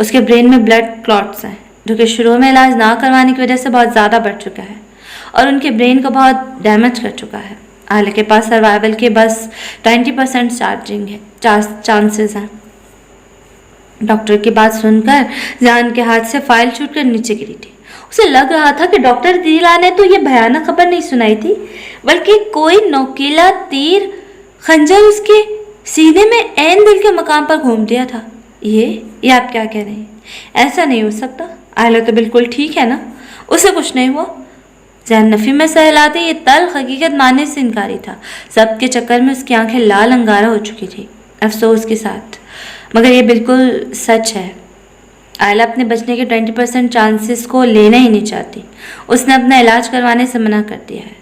اس کے برین میں بلڈ کلوٹس ہیں جو کہ شروع میں علاج نہ کروانے کی وجہ سے بہت زیادہ بڑھ چکا ہے اور ان کے برین کو بہت ڈیمیج کر چکا ہے. عائلہ کے پاس سروائیول کے بس 20% چانسز ہیں. ڈاکٹر کی بات سن کر زیان کے ہاتھ سے فائل چھوٹ کر نیچے گری تھی. اسے لگ رہا تھا کہ ڈاکٹر دیلا نے تو یہ بھیانک خبر نہیں سنائی تھی بلکہ کوئی نوکیلا تیر خنجر اس کے سینے میں عین دل کے مقام پر گھوم دیا تھا. یہ آپ کیا کہہ رہے ہیں؟ ایسا نہیں ہو سکتا. عائلہ تو بالکل ٹھیک ہے نا, اسے کچھ نہیں ہوا. زین نفی میں سہلاتے یہ تلخ حقیقت ماننے سے انکاری تھا. سب کے چکر میں اس کی آنکھیں لال انگارہ ہو چکی تھی افسوس کے ساتھ, مگر یہ بالکل سچ ہے. عائلہ اپنے بچنے کے 20% چانسز کو لینا ہی نہیں چاہتی. اس نے اپنا علاج کروانے سے منع کر دیا ہے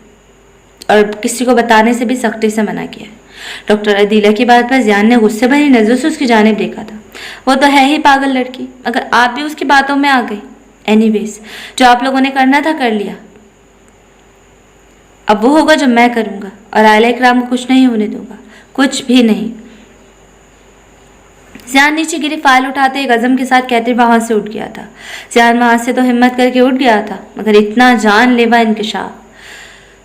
اور کسی کو بتانے سے بھی سختی سے منع کیا ہے. ڈاکٹر عدیلہ کی بات پر زیان نے غصے بھری نظروں سے اس کی جانب دیکھا تھا. وہ تو ہے ہی پاگل لڑکی, اگر آپ بھی اس کی باتوں میں آ گئی. اینی ویز, جو آپ لوگوں نے کرنا تھا کر لیا. اب وہ ہوگا جو میں کروں گا اور عائلہ اکرام کو کچھ نہیں ہونے دوں گا, کچھ بھی نہیں. زیان نیچے گری فائل اٹھاتے ایک عزم کے ساتھ کہتے وہاں سے اٹھ گیا تھا. زیان وہاں سے تو ہمت کر کے اٹھ گیا تھا, مگر اتنا جان لیوا انکشاف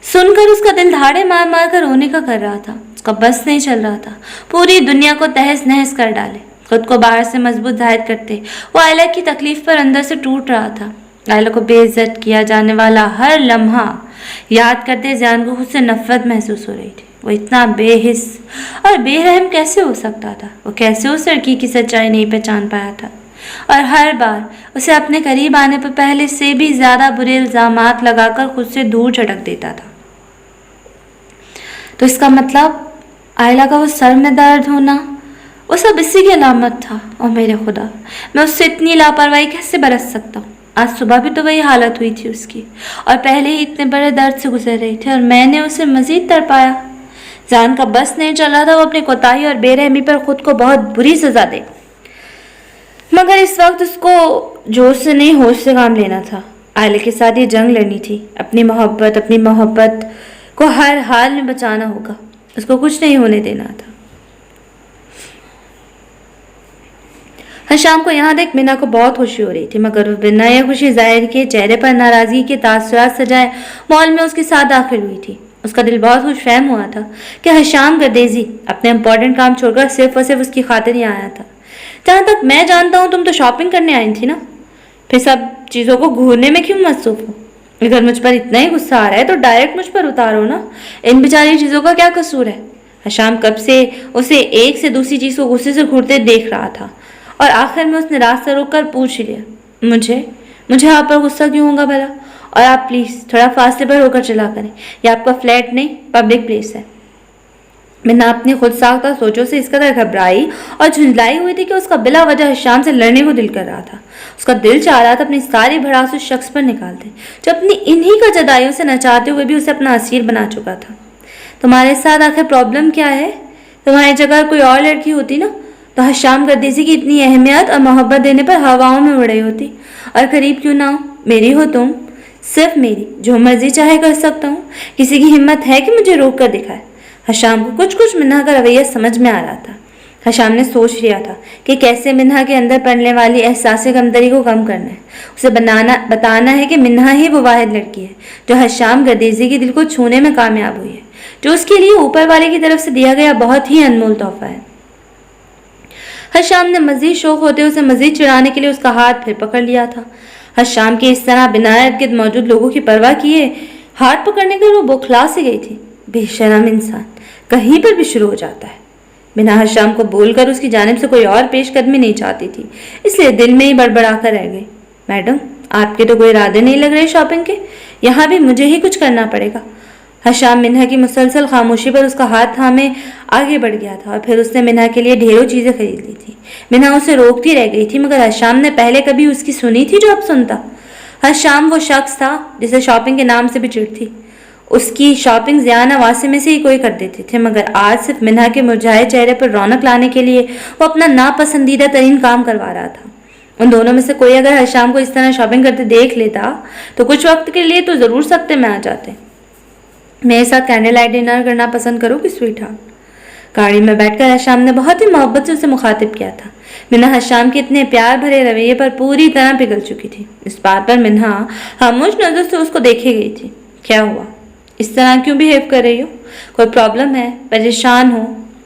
سن کر اس کا دل دھاڑے مار مار کر رونے کا کر رہا تھا. اس کا بس نہیں چل رہا تھا پوری دنیا کو تہس نہس کر ڈالے, خود کو باہر سے مضبوط ظاہر کرتے. وہ عائلہ کی تکلیف پر اندر سے ٹوٹ رہا تھا. عائلہ کو بے عزت کیا جانے والا ہر لمحہ یاد کرتے زیان کو خود سے نفرت محسوس ہو رہی تھی. وہ اتنا بے حس اور بے رحم کیسے ہو سکتا تھا؟ وہ کیسے اس لڑکی کی سچائی نہیں پہچان پایا تھا اور ہر بار اسے اپنے قریب آنے پر پہلے سے بھی زیادہ برے الزامات لگا کر خود سے دور جھٹک دیتا تھا. تو اس کا مطلب عائلہ کا وہ سر میں درد ہونا وہ سب اسی کی علامت تھا. اور میرے خدا, میں اس سے اتنی لاپرواہی کیسے برت سکتا ہوں؟ آج صبح بھی تو وہی حالت ہوئی تھی اس کی, اور پہلے ہی اتنے بڑے درد سے گزر رہی تھی اور میں نے اسے مزید تڑپایا. زیان کا بس نہیں چل رہا تھا وہ اپنی کوتاہی اور بے رحمی پر خود کو بہت بری سزا دے, مگر اس وقت اس کو جوش سے نہیں ہوش سے کام لینا تھا. عائلہ کے ساتھ یہ جنگ لڑنی تھی. اپنی محبت کو ہر حال میں بچانا ہوگا, اس کو کچھ نہیں ہونے دینا تھا. ہر شام کو یہاں دیکھ مینا کو بہت خوشی ہو رہی تھی, مگر وہ بنا یہ خوشی ظاہر کے چہرے پر ناراضگی کے تاثرات سجائے مال میں اس کے ساتھ داخل ہوئی تھی. اس کا دل بہت خوش فہم ہوا تھا کہ حشام گردیزی اپنے امپورٹنٹ کام چھوڑ کر صرف اور صرف اس کی خاطر ہی آیا تھا. جہاں تک میں جانتا ہوں تم تو شاپنگ کرنے آئی تھی نا, پھر سب چیزوں کو گھورنے میں کیوں مصروف ہو؟ اگر مجھ پر اتنا ہی غصہ آ رہا ہے تو ڈائریکٹ مجھ پر اتارو نا, ان بیچاری چیزوں کا کیا قصور ہے؟ حشام کب سے اسے ایک سے دوسری چیز کو غصے سے گھورتے دیکھ رہا تھا اور آخر میں اس نے راستہ روک کر پوچھ لیا, مجھے آپ پر غصہ کیوں ہوگا بھلا؟ اور آپ پلیز تھوڑا فاصلے پر ہو کر چلا کریں, یہ آپ کا فلیٹ نہیں پبلک پلیس ہے. منا اپنی خود ساختہ سوچوں سے اس قدر گھبرائی اور جھنجھلائی ہوئی تھی کہ اس کا بلا وجہ حشام سے لڑنے کو دل کر رہا تھا. اس کا دل چاہ رہا تھا اپنی ساری بھڑاس اس شخص پر نکال دے جو اپنی انہی کا جدائیوں سے نچاتے ہوئے بھی اسے اپنا اسیر بنا چکا تھا. تمہارے ساتھ آخر پرابلم کیا ہے؟ تمہاری جگہ کوئی اور لڑکی ہوتی نا تو حشام گردیزی کی اتنی اہمیت اور محبت دینے پر ہواؤں میں اڑ رہی ہوتی. اور قریب کیوں نہ ہو, میری ہو تم, صرف میری, جو مرضی چاہے کر سکتا ہوں. کسی کی ہمت ہے کہ مجھے روک کر دکھائے؟ حشام کو کچھ منہا کا رویہ سمجھ میں آ رہا تھا. حشام نے سوچ لیا تھا کہ کیسے منہا کے اندر پڑنے والی احساس غمدری کو کم کرنا ہے. اسے بتانا ہے کہ منہا ہی وہ واحد لڑکی ہے جو حشام گردیزی کے دل کو چھونے میں کامیاب ہوئی ہے, جو اس کے لیے اوپر والے کی طرف سے دیا گیا بہت ہی انمول تحفہ ہے. حشام نے مزید شوق ہوتے اسے مزید چڑھانے کے لیے اس کا ہاتھ پھر پکڑ لیا تھا. حشام کی اس طرح بنا ارد گرد موجود لوگوں کی پرواہ کیے ہاتھ پکڑنے کر وہ بوکھلا سے گئی تھی. بے شرم انسان کہیں پر بھی شروع ہو جاتا ہے. بنا حشام کو بول کر اس کی جانب سے کوئی اور پیش قدمی نہیں چاہتی تھی, اس لیے دل میں ہی بڑبڑا کر رہ گئی. میڈم, آپ کے تو کوئی ارادے نہیں لگ رہے شاپنگ کے, یہاں بھی مجھے ہی کچھ کرنا پڑے گا. حشام منہا کی مسلسل خاموشی پر اس کا ہاتھ تھامے آگے بڑھ گیا تھا اور پھر اس نے منہا کے لیے ڈھیروں چیزیں خرید لی تھی. منہا اسے روکتی رہ گئی تھی, مگر حشام نے پہلے کبھی اس کی سنی تھی جو اب سنتا. حشام وہ شخص تھا جسے شاپنگ کے نام سے بھی چڑ تھی. اس کی شاپنگ زیان واسے میں سے ہی کوئی کر دیتے تھے, مگر آج صرف منہا کے مرجھائے چہرے پر رونق لانے کے لیے وہ اپنا ناپسندیدہ ترین کام کروا رہا تھا. ان دونوں میں سے کوئی اگر حشام کو اس طرح شاپنگ کرتے دیکھ لیتا تو کچھ وقت کے لیے تو ضرور سکتے میں آ جاتے. میرے ساتھ کینڈل لائٹ ڈنر کرنا پسند کرو کہ سویٹ ہارٹ؟ گاڑی میں بیٹھ کر حشام نے بہت ہی محبت سے اسے مخاطب کیا تھا. منہا ہشام کے اتنے پیار بھرے رویے پر پوری طرح پگھل چکی تھی۔ اس بات پر منہا خاموش نظر سے اس کو دیکھے گئی تھی۔ کیا ہوا؟ اس طرح کیوں بیہیو کر رہی ہو؟ کوئی پرابلم ہے؟ پریشان ہو؟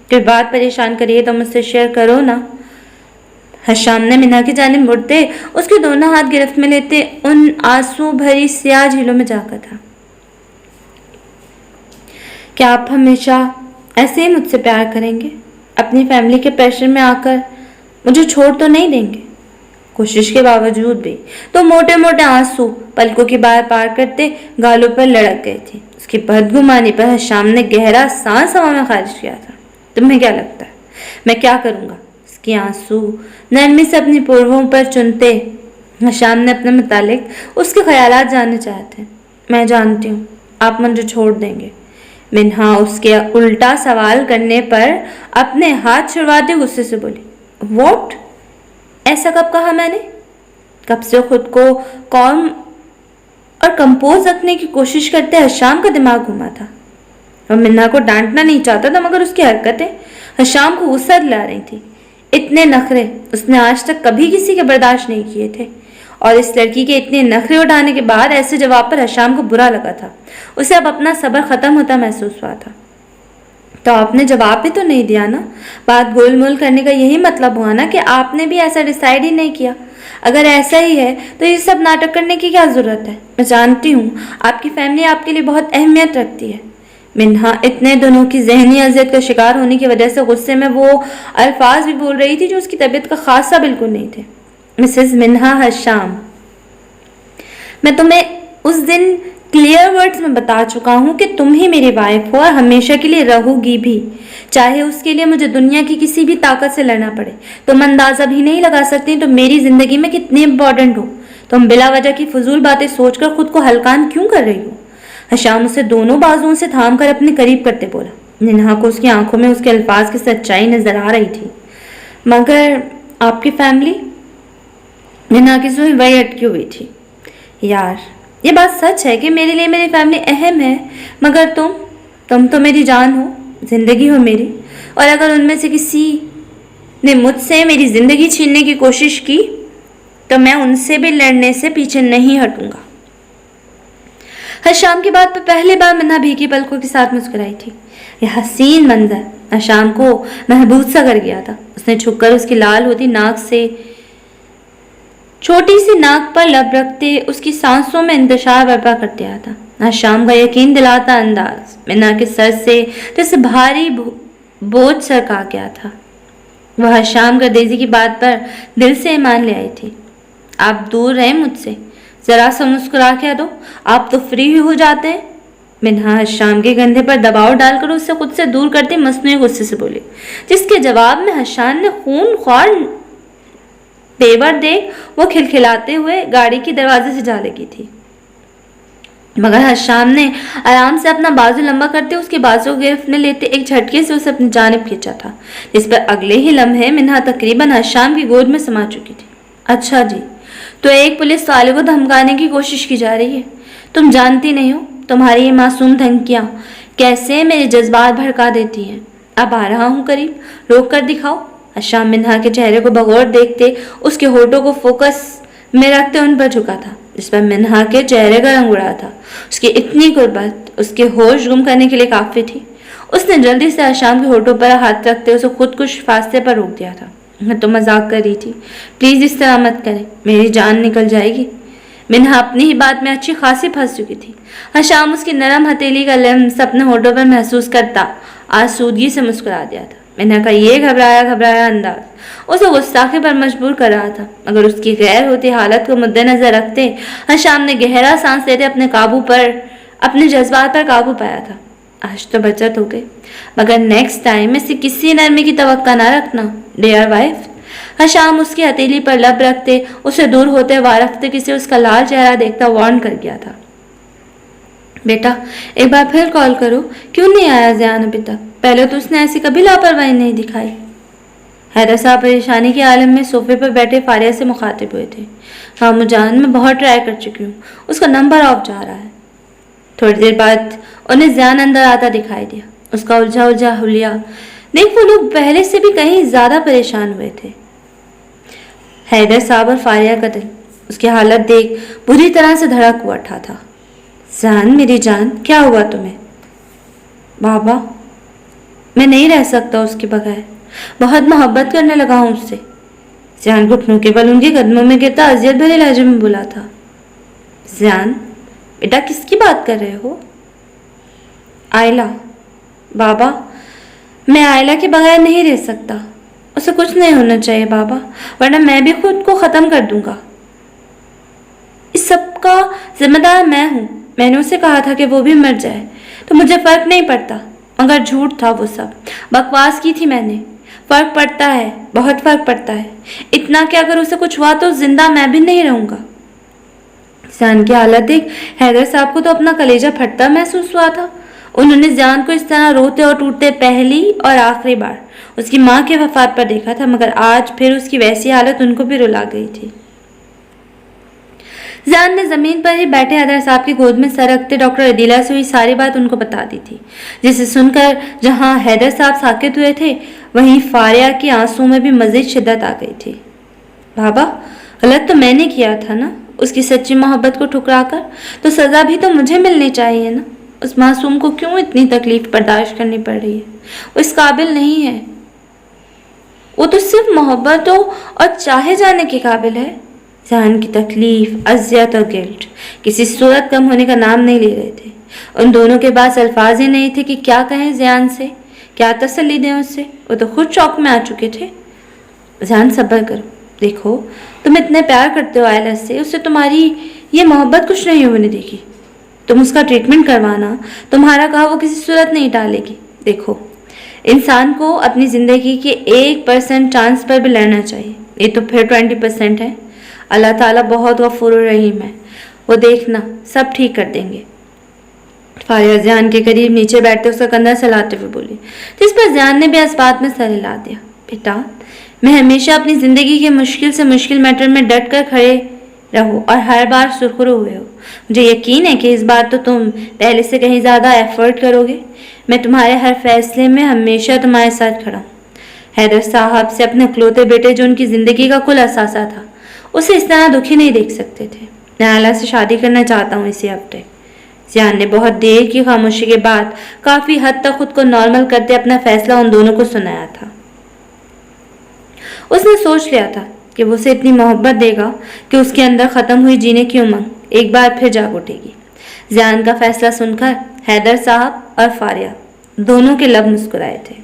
کوئی بات پریشان کریے تو مجھ سے شیئر کرو نا۔ ہشام نے منہا کی جانب مڑتے اس کے دونوں ہاتھ گرفت میں لیتے ان آنسو بھری سیاہ جھیلوں میں جھانکا تھا۔ کیا آپ ہمیشہ ایسے ہی مجھ سے پیار کریں گے؟ اپنی فیملی کے پریشر میں آ کر مجھے چھوڑ تو نہیں دیں گے؟ کوشش کے باوجود بھی تو موٹے موٹے آنسو پلکوں کی باہر پار کرتے گالوں پر لڑک گئے تھے۔ اس کی بدگمانی پر ہشام نے گہرا سانس ہوا میں خارج کیا تھا۔ تمہیں کیا لگتا ہے میں کیا کروں گا؟ اس کی آنسو نرمی سے اپنی پوروں پر چنتے ہشام نے اپنے متعلق اس کے خیالات جاننے چاہتے۔ میں جانتی ہوں آپ مجھے چھوڑ دیں گے۔ منہا اس کے الٹا سوال کرنے پر اپنے ہاتھ چھڑواتے غصے سے بولی، واٹ؟ ایسا کب کہا میں نے؟ کب سے خود کو کام اور کمپوز رکھنے کی کوشش کرتے ہشام کا دماغ گھوما تھا۔ وہ منہا کو ڈانٹنا نہیں چاہتا تھا مگر اس کی حرکتیں ہشام کو غصہ دلا رہی تھی۔ اتنے نخرے اس نے آج تک کبھی کسی کے برداشت نہیں کیے تھے، اور اس لڑکی کے اتنے نخرے اٹھانے کے بعد ایسے جواب پر ہشام کو برا لگا تھا۔ اسے اب اپنا صبر ختم ہوتا محسوس ہوا تھا۔ تو آپ نے جواب بھی تو نہیں دیا نا؟ بات گول مول کرنے کا یہی مطلب ہوا نا کہ آپ نے بھی ایسا ڈیسائیڈ ہی نہیں کیا۔ اگر ایسا ہی ہے تو یہ سب ناٹک کرنے کی کیا ضرورت ہے؟ میں جانتی ہوں آپ کی فیملی آپ کے لیے بہت اہمیت رکھتی ہے۔ منہا اتنے دنوں کی ذہنی اذیت کا شکار ہونے کی وجہ سے غصے میں وہ الفاظ بھی بول رہی تھی جو اس کی طبیعت کا خاصہ بالکل نہیں تھے۔ مسز منہا ہشام، میں تمہیں اس دن کلیئر ورڈز میں بتا چکا ہوں کہ تم ہی میری وائف ہو اور ہمیشہ کے لیے رہو گی بھی، چاہے اس کے لیے مجھے دنیا کی کسی بھی طاقت سے لڑنا پڑے۔ تم اندازہ بھی نہیں لگا سکتی تم میری زندگی میں کتنی امپورٹنٹ ہو۔ تم بلا وجہ کی فضول باتیں سوچ کر خود کو ہلکان کیوں کر رہی ہو؟ ہشام اسے دونوں بازوؤں سے تھام کر اپنے قریب کرتے بولا۔ منہا کو اس کی آنکھوں میں اس کے الفاظ کی سچائی نظر آ رہی تھی۔ مگر آپ کی فیملی؟ منہا کی سوئی وہی اٹکی ہوئی تھی۔ یار یہ بات سچ ہے کہ میرے لیے میری فیملی اہم ہے، مگر تم تو میری جان ہو، زندگی ہو میری، اور اگر ان میں سے کسی نے مجھ سے میری زندگی چھیننے کی کوشش کی تو میں ان سے بھی لڑنے سے پیچھے نہیں ہٹوں گا۔ ہشام کی بات پر پہلی بار منہا بھیگی پلکوں کے ساتھ مسکرائی تھی۔ یہ حسین منظر ہشام کو محبوب سا کر گیا تھا۔ اس نے جھک کر اس کی لال ہوتی ناک سے چھوٹی سی ناک پر لب رکھتے اس کی سانسوں میں انتشار برپا کر دیا تھا۔ ہشام کا یقین دلاتا انداز منہا کے سر سے جیسے بھاری بوجھ سرکا گیا تھا۔ وہ ہشام گردیزی کی بات پر دل سے ایمان لے آئی تھی۔ آپ دور رہیں مجھ سے، ذرا سا مسکرا کے دو، آپ تو فری ہو جاتے ہیں۔ منہا ہشام کے کندھے پر دباؤ ڈال کر اسے خود سے دور کرتی مصنوعی غصے سے بولی، جس کے جواب میں ہشام نے خون خوار تیور دیکھ وہ کھلکھلاتے ہوئے گاڑی کی دروازے سے جا لگی تھی۔ مگر ہشام نے آرام سے اپنا بازو لمبا کرتے اس کے بازو کو گرفت میں لیتے ایک جھٹکے سے اسے اپنی جانب کھینچا تھا، جس پر اگلے ہی لمحے منہا تقریباً ہشام کی گود میں سما چکی تھی۔ اچھا جی، تو ایک پولیس والے کو دھمکانے کی کوشش کی جا رہی ہے۔ تم جانتی نہیں ہو تمہاری یہ معصوم دھمکیاں کیسے میرے جذبات بھڑکا دیتی ہیں۔ اب آ رہا ہوں قریب، روک کر دکھاؤ۔ ہشام منہا کے چہرے کو بغور دیکھتے اس کے ہونٹوں کو فوکس میں رکھتے ان پر جھکا تھا، جس پر منہا کے چہرے کا رنگ اڑا تھا۔ اس کی اتنی قربت اس کے ہوش گم کرنے کے لیے کافی تھی۔ اس نے جلدی سے ہشام کے ہونٹوں پر ہاتھ رکھتے اسے خود کش فاصلے پر روک دیا تھا۔ میں تو مذاق کر رہی تھی، پلیز اس طرح مت کریں، میری جان نکل جائے گی۔ منہا اپنی ہی بات میں اچھی خاصی پھنس چکی تھی۔ ہشام اس کی نرم ہتھیلی کا لمس اپنے ہونٹوں پر محسوس کرتا آسودگی سے مسکرا دیا تھا۔ منہا کا یہ گھبرایا انداز اسے غصے پر مجبور کر رہا تھا، مگر اس کی غیر ہوتی حالت کو مد نظر رکھتے ہشام نے گہرا سانس لیتے اپنے جذبات پر قابو پایا تھا۔ آج تو بچت ہو گئی، مگر نیکسٹ ٹائم میں سے کسی نرمی کی توقع نہ رکھنا ڈیئر وائف۔ ہشام اس کی ہتھیلی پر لب رکھتے اسے دور ہوتے وارفتے کسی اس کا لال چہرہ دیکھتا وارن کر گیا تھا۔ بیٹا ایک بار پھر کال کرو، کیوں نہیں آیا زیان ابھی تک؟ پہلے تو اس نے ایسی کبھی لاپرواہی نہیں دکھائی۔ حیدر صاحب پریشانی کے عالم میں صوفے پر بیٹھے فاریہ سے مخاطب ہوئے تھے۔ ہاں جان، میں بہت ٹرائی کر چکی ہوں، اس کا نمبر آف جا رہا ہے۔ تھوڑی دیر بعد انہیں زیان اندر آتا دکھائی دیا، اس کا الجھا حلیہ دیکھ وہ لوگ پہلے سے بھی کہیں زیادہ پریشان ہوئے تھے۔ حیدر صاحب اور فاریہ کا دل اس کی حالت دیکھ بری طرح سے دھڑک اٹھا تھا۔ زیان میری جان، کیا ہوا تمہیں؟ بابا میں نہیں رہ سکتا اس کے بغیر، بہت محبت کرنے لگا ہوں اس سے۔ زیان گھٹنوں کے بل ان کے قدموں میں گرتا اذیت بھرے لہجے میں بولا تھا۔ زیان بیٹا کس کی بات کر رہے ہو؟ آئلہ۔ بابا میں آئلہ کے بغیر نہیں رہ سکتا، اسے کچھ نہیں ہونا چاہیے بابا، ورنہ میں بھی خود کو ختم کر دوں گا۔ اس سب کا ذمہ دار میں ہوں، میں نے اسے کہا تھا کہ وہ بھی مر جائے تو مجھے فرق نہیں پڑتا، مگر جھوٹ تھا وہ سب، بکواس کی تھی میں نے۔ فرق پڑتا ہے، بہت فرق پڑتا ہے، اتنا کہ اگر اسے کچھ ہوا تو زندہ میں بھی نہیں رہوں گا۔ زیان کی حالت دیکھ حیدر صاحب کو تو اپنا کلیجہ پھٹتا محسوس ہوا تھا۔ انہوں نے زیان کو اس طرح روتے اور ٹوٹتے پہلی اور آخری بار اس کی ماں کے وفات پر دیکھا تھا، مگر آج پھر اس کی ویسی حالت ان کو بھی رلا گئی تھی۔ زیان نے زمین پر ہی بیٹھے حیدر صاحب کی گود میں سر رکھتے ڈاکٹر عدیلہ سے ہوئی ساری بات ان کو بتا دی تھی، جسے سن کر جہاں حیدر صاحب ساکت ہوئے تھے وہیں فاریہ کی آنسوں میں بھی مزید شدت آ گئی تھی۔ بابا غلط تو میں نے کیا تھا نا، اس کی سچی محبت کو ٹھکرا کر، تو سزا بھی تو مجھے ملنی چاہیے نا۔ اس معصوم کو کیوں اتنی تکلیف برداشت کرنی پڑ رہی ہے؟ وہ اس قابل نہیں ہے، وہ تو صرف محبتوں اور چاہے جانے کے قابل ہے۔ زیان کی تکلیف، اذیت اور گلٹ کسی صورت کم ہونے کا نام نہیں لے رہے تھے۔ ان دونوں کے پاس الفاظ ہی نہیں تھے کہ کیا کہیں زیان سے، کیا تسلی دیں اس سے، وہ تو خود شوق میں آ چکے تھے۔ زیان صبر کرو، دیکھو تم اتنے پیار کرتے ہو آئلہ سے، اس سے تمہاری یہ محبت کچھ نہیں ہونے دے گی، تم اس کا ٹریٹمنٹ کروانا، تمہارا کہا وہ کسی صورت نہیں ٹالے گی۔ دیکھو انسان کو اپنی زندگی کے 1% چانس پر بھی لڑنا چاہیے، یہ تو پھر 20% ہے۔ اللہ تعالیٰ بہت غفور الرحیم ہے، وہ دیکھنا سب ٹھیک کر دیں گے۔ فاریہ زیان کے قریب نیچے بیٹھتے اس کا کندھا سلاتے ہوئے بولی، جس پر زیان نے بھی اس بات میں سر ہلا دیا۔ بیٹا میں ہمیشہ اپنی زندگی کے مشکل سے مشکل میٹر میں ڈٹ کر کھڑے رہو اور ہر بار سرخرو ہوئے ہو، مجھے یقین ہے کہ اس بار تو تم پہلے سے کہیں زیادہ ایفرٹ کرو گے۔ میں تمہارے ہر فیصلے میں ہمیشہ تمہارے ساتھ کھڑا ہوں۔ حیدر صاحب سے اپنے اکلوتے بیٹے جو ان کی زندگی کا کل اثاثہ تھا، اسے اس طرح دکھی نہیں دیکھ سکتے تھے۔ میں آئلہ سے شادی کرنا چاہتا ہوں اسی ہفتے۔ زیان نے بہت دیر کی خاموشی کے بعد کافی حد تک خود کو نارمل کرتے اپنا فیصلہ ان دونوں کو سنایا تھا۔ اس نے سوچ لیا تھا کہ وہ اسے اتنی محبت دے گا کہ اس کے اندر ختم ہوئی جینے کی امنگ ایک بار پھر جاگ اٹھے گی۔ زیان کا فیصلہ سن کر حیدر صاحب اور فاریہ دونوں کے لب مسکرائے تھے۔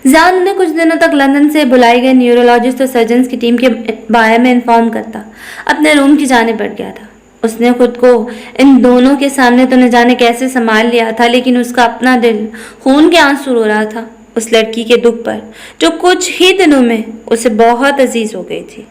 زیان انہیں کچھ دنوں تک لندن سے بلائی گئے نیورولوجسٹ اور سرجنز کی ٹیم کے بارے میں انفارم کرتا اپنے روم کی جانب بڑھ گیا تھا۔ اس نے خود کو ان دونوں کے سامنے تو نہ جانے کیسے سنبھال لیا تھا، لیکن اس کا اپنا دل خون کے آنسو رو رہا تھا اس لڑکی کے دکھ پر جو کچھ ہی دنوں میں اسے بہت عزیز ہو گئی تھی۔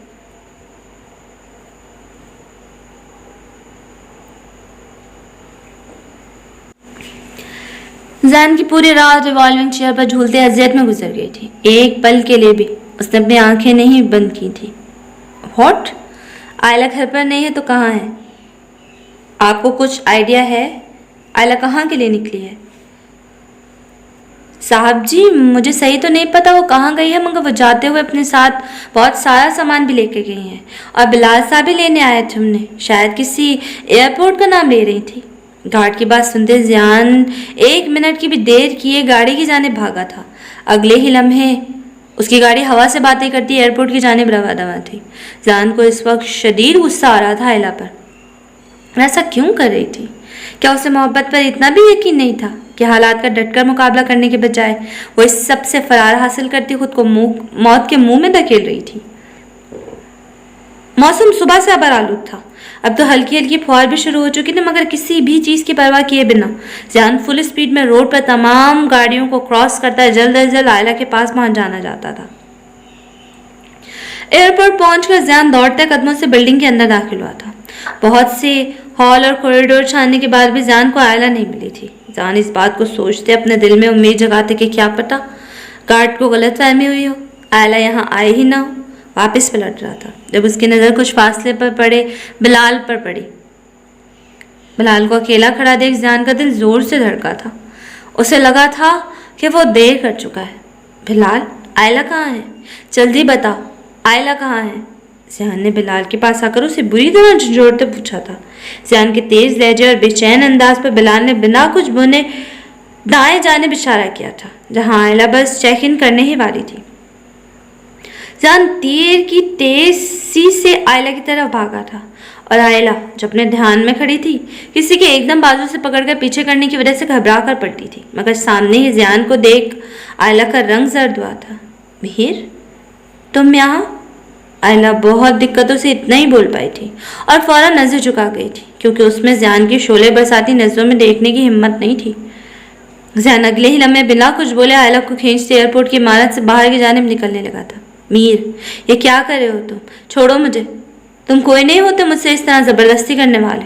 زیان کی پوری رات ریوالونگ چیئر پر جھولتے اذیت میں گزر گئی تھی۔ ایک پل کے لیے بھی اس نے اپنی آنکھیں نہیں بند کی تھی۔ واٹ؟ آئلہ گھر پر نہیں ہے تو کہاں ہے؟ آپ کو کچھ آئیڈیا ہے آئلہ کہاں کے لیے نکلی ہے؟ صاحب جی مجھے صحیح تو نہیں پتا وہ کہاں گئی ہے، مگر وہ جاتے ہوئے اپنے ساتھ بہت سارا سامان بھی لے کے گئی ہیں، اور بلال صاحب بھی لینے آئے تھے انہیں، شاید کسی ایئرپورٹ کا نام لے رہی تھی۔ گارڈ کی بات سنتے زیان 1 منٹ کی بھی دیر کیے گاڑی کی جانب بھاگا تھا۔ اگلے ہی لمحے اس کی گاڑی ہوا سے باتیں کرتی ایئرپورٹ کی جانب رواں دواں تھی۔ زیان کو اس وقت شدید غصہ آ رہا تھا آئلہ پر۔ ایسا کیوں کر رہی تھی؟ کیا اسے محبت پر اتنا بھی یقین نہیں تھا کہ حالات کا ڈٹ کر مقابلہ کرنے کے بجائے وہ اس سب سے فرار حاصل کرتی خود کو موت کے منہ میں دھکیل رہی تھی؟ موسم صبح سے ابر آلود تھا، اب تو ہلکی ہلکی پھوار بھی شروع ہو چکی تھی، مگر کسی بھی چیز کی پرواہ کیے بنا زیان فل اسپیڈ میں روڈ پر تمام گاڑیوں کو کراس کرتا جلد از جلد آئلہ کے پاس پہنچ جانا چاہتا تھا۔ ایئرپورٹ پہنچ کر زیان دوڑتے قدموں سے بلڈنگ کے اندر داخل ہوا تھا۔ بہت سے ہال اور کوریڈور چھاننے کے بعد بھی زیان کو آئلہ نہیں ملی تھی۔ زیان اس بات کو سوچتے اپنے دل میں امید جگاتے کہ کیا پتا گارڈ کو غلط فہمی ہوئی ہو، آئلہ یہاں آئے ہی نہ ہو۔ واپس پلٹ رہا تھا جب اس کی نظر کچھ فاصلے پر پڑے بلال پر پڑی۔ بلال کو اکیلا کھڑا دیکھ زیان کا دل زور سے دھڑکا تھا۔ اسے لگا تھا کہ وہ دیر کر چکا ہے۔ بلال آئلہ کہاں ہے؟ جلدی بتا، آئلہ کہاں ہے؟ زیان نے بلال کے پاس آ کر اسے بری طرح جھنجھوڑتے پوچھا تھا۔ زیان کے تیز لہجے اور بے چین انداز پر بلال نے بنا کچھ بنے دائیں جانب اشارہ کیا تھا، جہاں آئلہ بس چیک ان کرنے ہی والی تھی۔ زیان تیر کی تیزی سے آئلہ کی طرف بھاگا تھا، اور آئلہ جو اپنے دھیان میں کھڑی تھی کسی کے ایک دم بازو سے پکڑ کر پیچھے کرنے کی وجہ سے گھبرا کر پلٹی تھی، مگر سامنے ہی زیان کو دیکھ آئلہ کا رنگ زرد ہوا تھا۔ مہر، تم یہاں؟ آئلہ بہت دقتوں سے اتنا ہی بول پائی تھی اور فوراً نظر جھکا گئی تھی، کیونکہ اس میں زیان کی شعلے برساتی نظروں میں دیکھنے کی ہمت نہیں تھی۔ زیان اگلے ہی لمحے بلا کچھ بولے آئلہ کو کھینچتے ایئرپورٹ کی عمارت سے باہر کی جانب نکلنے لگا تھا۔ میر، یہ کیا کر رہے ہو تم؟ چھوڑو مجھے، تم کوئی نہیں ہوتے مجھ سے اس طرح زبردستی کرنے والے۔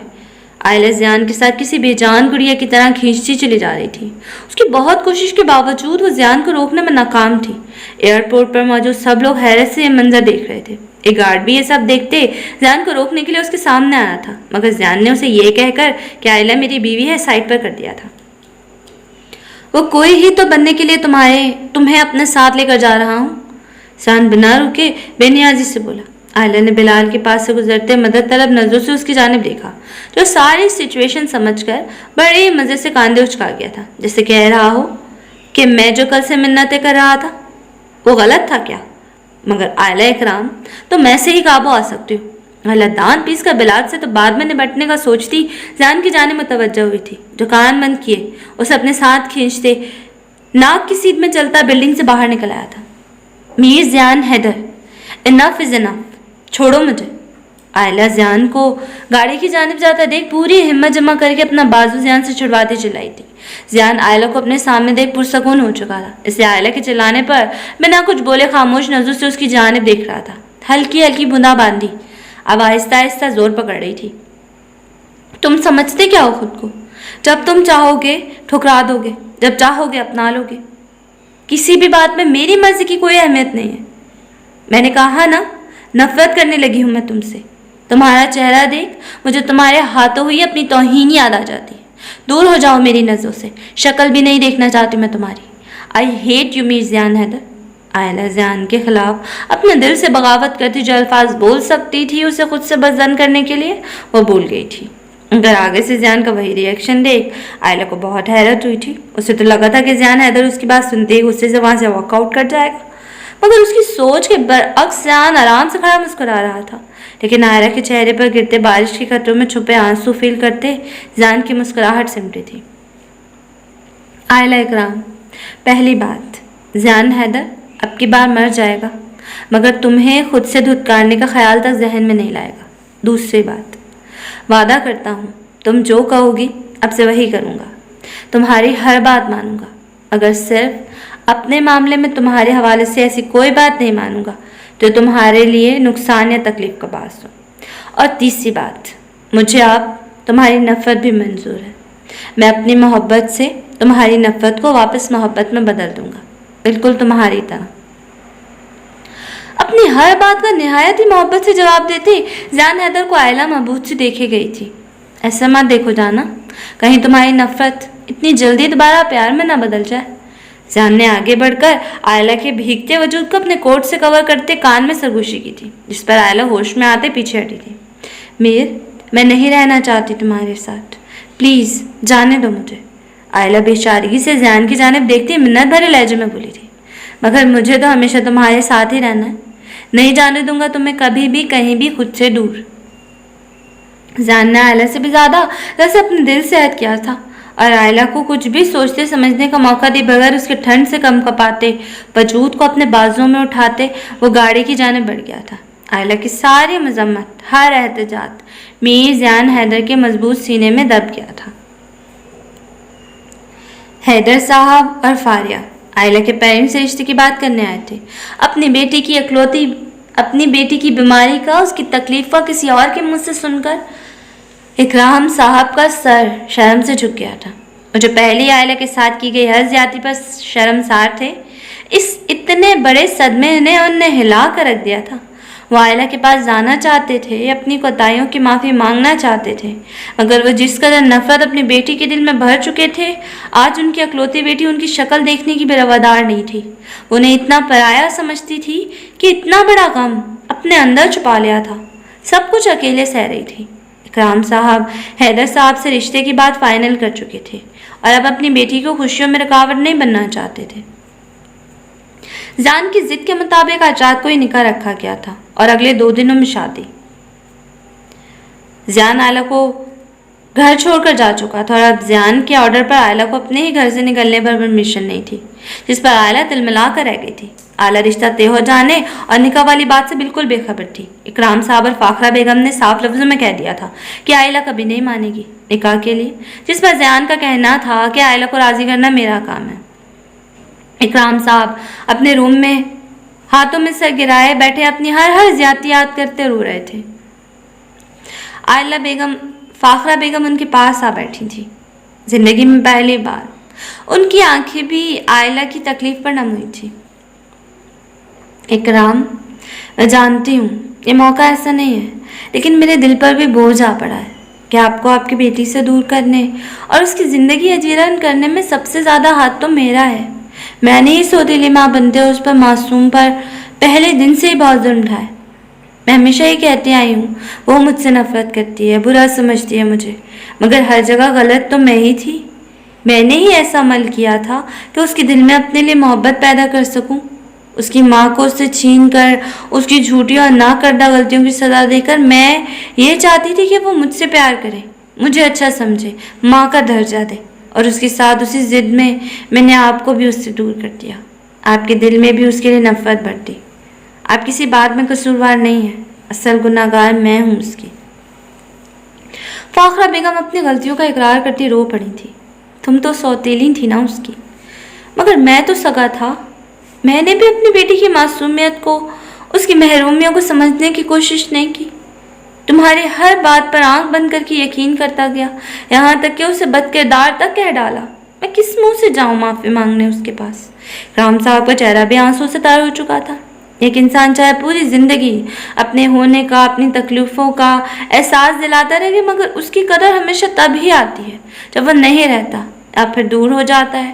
آئلہ زیان کے ساتھ کسی بے جان گڑیا کی طرح کھینچتی چلی جا رہی تھی۔ اس کی بہت کوشش کے باوجود وہ زیان کو روکنے میں ناکام تھی۔ ایئرپورٹ پر موجود سب لوگ حیرت سے یہ منظر دیکھ رہے تھے۔ ایک گارڈ بھی یہ سب دیکھتے زیان کو روکنے کے لیے اس کے سامنے آیا تھا، مگر زیان نے اسے یہ کہہ کر کہ آئلہ میری بیوی ہے سائڈ پر کر دیا تھا۔ وہ کوئی ہی تو بننے کے لیے تمہیں اپنے ساتھ لے کر جا رہا ہوں۔ زیان بنا رکے بے نیازی سے بولا۔ آئلہ نے بلال کے پاس سے گزرتے مدد طلب نظروں سے اس کی جانب دیکھا، جو ساری سچویشن سمجھ کر بڑے ہی مزے سے کاندھے اچکا گیا تھا، جیسے کہہ رہا ہو کہ میں جو کل سے منتیں کر رہا تھا وہ غلط تھا کیا؟ مگر آئلہ اکرام، تو میں سے ہی قابو آ سکتی ہو۔ آئلہ دانت پیس کر بلال سے تو بعد میں نبٹنے کا سوچتی زیان کی جانب متوجہ ہوئی تھی، جو کان بند کیے اسے اپنے ساتھ کھینچتے ناک کی سیدھ میں چلتا بلڈنگ سے باہر نکل آیا تھا۔ میر زیان حیدر، انف از انف، چھوڑو مجھے۔ آئلہ زیان کو گاڑی کی جانب جاتا دیکھ پوری ہمت جمع کر کے اپنا بازو زیان سے چھڑواتی چلائی تھی۔ زیان آئلہ کو اپنے سامنے دیکھ پرسکون ہو چکا تھا، اس لیے آئلہ کے چلانے پر بنا کچھ بولے خاموش نظروں سے اس کی جانب دیکھ رہا تھا۔ ہلکی ہلکی بوندا باندھی اب آہستہ آہستہ زور پکڑ رہی تھی۔ تم سمجھتے کیا ہو خود کو؟ جب تم چاہو گے ٹھکرا دو گے، جب چاہو گے اپنا لو گے۔ کسی بھی بات میں میری مرضی کی کوئی اہمیت نہیں ہے۔ میں نے کہا نا، نفرت کرنے لگی ہوں میں تم سے۔ تمہارا چہرہ دیکھ مجھے تمہارے ہاتھوں ہی اپنی توہین یاد آ جاتی ہے۔ دور ہو جاؤ میری نظروں سے، شکل بھی نہیں دیکھنا چاہتی میں تمہاری۔ آئی ہیٹ یو میر زیان حیدر۔ آئلہ زیان کے خلاف اپنے دل سے بغاوت کرتی جو الفاظ بول سکتی تھی اسے خود سے بزدل کرنے کے لیے، وہ بول گئی تھی۔ اگر آگے سے زیان کا وہی ری ایکشن دیکھ آئلہ کو بہت حیرت ہوئی تھی۔ اسے تو لگا تھا کہ زیان حیدر اس کی بات سنتے ہی غصے سے وہاں سے واک آؤٹ کر جائے گا، مگر اس کی سوچ کے برعکس زیان آرام سے کھڑا مسکرا رہا تھا۔ لیکن آئلہ کے چہرے پر گرتے بارش کے قطروں میں چھپے آنسو فیل کرتے زیان کی مسکراہٹ سمٹی تھی۔ آئلہ اکرام، پہلی بات، زیان حیدر اب کی بار مر جائے گا، مگر تمہیں خود سے دھتکارنے کا خیال تک ذہن میں نہیں لائے گا۔ دوسری بات، وعدہ کرتا ہوں تم جو کہو گی اب سے وہی کروں گا، تمہاری ہر بات مانوں گا، اگر صرف اپنے معاملے میں تمہارے حوالے سے ایسی کوئی بات نہیں مانوں گا جو تمہارے لیے نقصان یا تکلیف کا باعث ہو۔ اور تیسری بات، مجھے اب تمہاری نفرت بھی منظور ہے، میں اپنی محبت سے تمہاری نفرت کو واپس محبت میں بدل دوں گا، بالکل تمہاری طرح۔ اپنی ہر بات کا نہایت ہی محبت سے جواب دیتے زیان حیدر کو آئلہ مبہوت سے دیکھے گئی تھی۔ ایسا مت دیکھو جانا، کہیں تمہاری نفرت اتنی جلدی دوبارہ پیار میں نہ بدل جائے۔ زیان نے آگے بڑھ کر آئلہ کے بھیگتے وجود کو اپنے کوٹ سے کور کرتے کان میں سرگوشی کی تھی، جس پر آئلہ ہوش میں آتے پیچھے ہٹی تھی۔ میر، میں نہیں رہنا چاہتی تمہارے ساتھ، پلیز جانے دو مجھے۔ آئلہ بے چارگی سے زیان کی جانب دیکھتی منت بھرے لہجے میں بولی تھی، مگر مجھے تو ہمیشہ تمہارے ساتھ ہی رہنا ہے، نہیں جانے دوں گا تمہیں کبھی بھی کہیں بھی خود سے دور۔ زیان نے آئلہ سے بھی زیادہ جیسے اپنے دل سے عہد کیا تھا، اور آئلہ کو کچھ بھی سوچتے سمجھنے کا موقع دی بغیر اس کے ٹھنڈ سے کم کپاتے وجود کو اپنے بازوؤں میں اٹھاتے وہ گاڑی کی جانب بڑھ گیا تھا۔ آئلہ کی ساری مذمت، ہر احتجاج میر زیان حیدر کے مضبوط سینے میں دب گیا تھا۔ حیدر صاحب اور فاریہ آئلہ کے پیرنٹس سے رشتے کی بات کرنے آئے تھے۔ اپنی بیٹی کی بیماری کا، اس کی تکلیف کا کسی اور کے منہ سے سن کر اکرام صاحب کا سر شرم سے جھک گیا تھا، اور جو پہلی آئلہ کے ساتھ کی گئی ہر زیادتی پر شرمسار تھے، اس اتنے بڑے صدمے نے انہیں ہلا کر رکھ دیا تھا۔ وہ آئلہ کے پاس جانا چاہتے تھے، اپنی کوتاہیوں کی معافی مانگنا چاہتے تھے، مگر وہ جس قدر نفرت اپنی بیٹی کے دل میں بھر چکے تھے، آج ان کی اکلوتی بیٹی ان کی شکل دیکھنے کی بھی روادار نہیں تھی۔ انہیں اتنا پرایا سمجھتی تھی کہ اتنا بڑا غم اپنے اندر چھپا لیا تھا، سب کچھ اکیلے سہ رہی تھی۔ اکرام صاحب حیدر صاحب سے رشتے کی بات فائنل کر چکے تھے اور اب اپنی بیٹی کو خوشیوں میں رکاوٹ نہیں بننا چاہتے تھے۔ زیان کی ضد کے مطابق آج رات کو ہی نکاح رکھا گیا تھا اور اگلے 2 دنوں میں شادی۔ زیان آئلہ کو گھر چھوڑ کر جا چکا تھا اور اب زیان کے آرڈر پر آئلہ کو اپنے ہی گھر سے نکلنے پر پرمیشن نہیں تھی، جس پر آئلہ تلملا کر رہ گئی تھی۔ آئلہ رشتہ طے ہو جانے اور نکاح والی بات سے بالکل بے خبر تھی۔ اکرام صاحب اور فاخرہ بیگم نے صاف لفظوں میں کہہ دیا تھا کہ آئلہ کبھی نہیں مانے گی نکاح کے لیے، جس پر زیان کا کہنا تھا کہ آئلہ کو راضی کرنا میرا کام ہے۔ اکرام صاحب اپنے روم میں ہاتھوں میں سر گرائے بیٹھے اپنی ہر زیادتی یاد کرتے رو رہے تھے۔ آئلہ بیگم، فاخرہ بیگم ان کے پاس آ بیٹھی تھی، زندگی میں پہلی بار۔ ان کی آنکھیں بھی آئلہ کی تکلیف پر نم ہوئی تھی۔ اکرام، میں جانتی ہوں یہ موقع ایسا نہیں ہے، لیکن میرے دل پر بھی بوجھ آ پڑا ہے کہ آپ کو آپ کی بیٹی سے دور کرنے اور اس کی زندگی اجیرن کرنے میں سب سے زیادہ ہاتھ تو میرا ہے۔ میں نے ہی سوتیلی ماں بنتے اس پر معصوم پر پہلے دن سے ہی بہت ظلم ڈھائے۔ میں ہمیشہ ہی کہتی آئی ہوں وہ مجھ سے نفرت کرتی ہے، برا سمجھتی ہے مجھے، مگر ہر جگہ غلط تو میں ہی تھی۔ میں نے ہی ایسا عمل کیا تھا کہ اس کے دل میں اپنے لیے محبت پیدا کر سکوں۔ اس کی ماں کو اس سے چھین کر اس کی جھوٹی اور نہ کردہ غلطیوں کی سزا دے کر میں یہ چاہتی تھی کہ وہ مجھ سے پیار کرے، مجھے اچھا سمجھے، ماں کا درجہ دے، اور اس کے ساتھ اسی ضد میں نے آپ کو بھی اس سے دور کر دیا۔ آپ کے دل میں بھی اس کے لیے نفرت بڑھ دی۔ آپ کسی بات میں قصوروار نہیں ہیں، اصل گناہگار میں ہوں اس کی۔ فاخرہ بیگم اپنی غلطیوں کا اقرار کرتی رو پڑی تھی۔ تم تو سوتیلی تھی نا اس کی، مگر میں تو سگا تھا۔ میں نے بھی اپنی بیٹی کی معصومیت کو، اس کی محرومیوں کو سمجھنے کی کوشش نہیں کی۔ تمہاری ہر بات پر آنکھ بند کر کے یقین کرتا گیا، یہاں تک کہ اسے بد کردار تک کہہ ڈالا۔ میں کس منہ سے جاؤں معافی مانگنے اس کے پاس؟ رام صاحب کا چہرہ بھی آنسوں سے تر ہو چکا تھا۔ ایک انسان چاہے پوری زندگی اپنے ہونے کا، اپنی تکلیفوں کا احساس دلاتا رہے، مگر اس کی قدر ہمیشہ تب ہی آتی ہے جب وہ نہیں رہتا یا پھر دور ہو جاتا ہے۔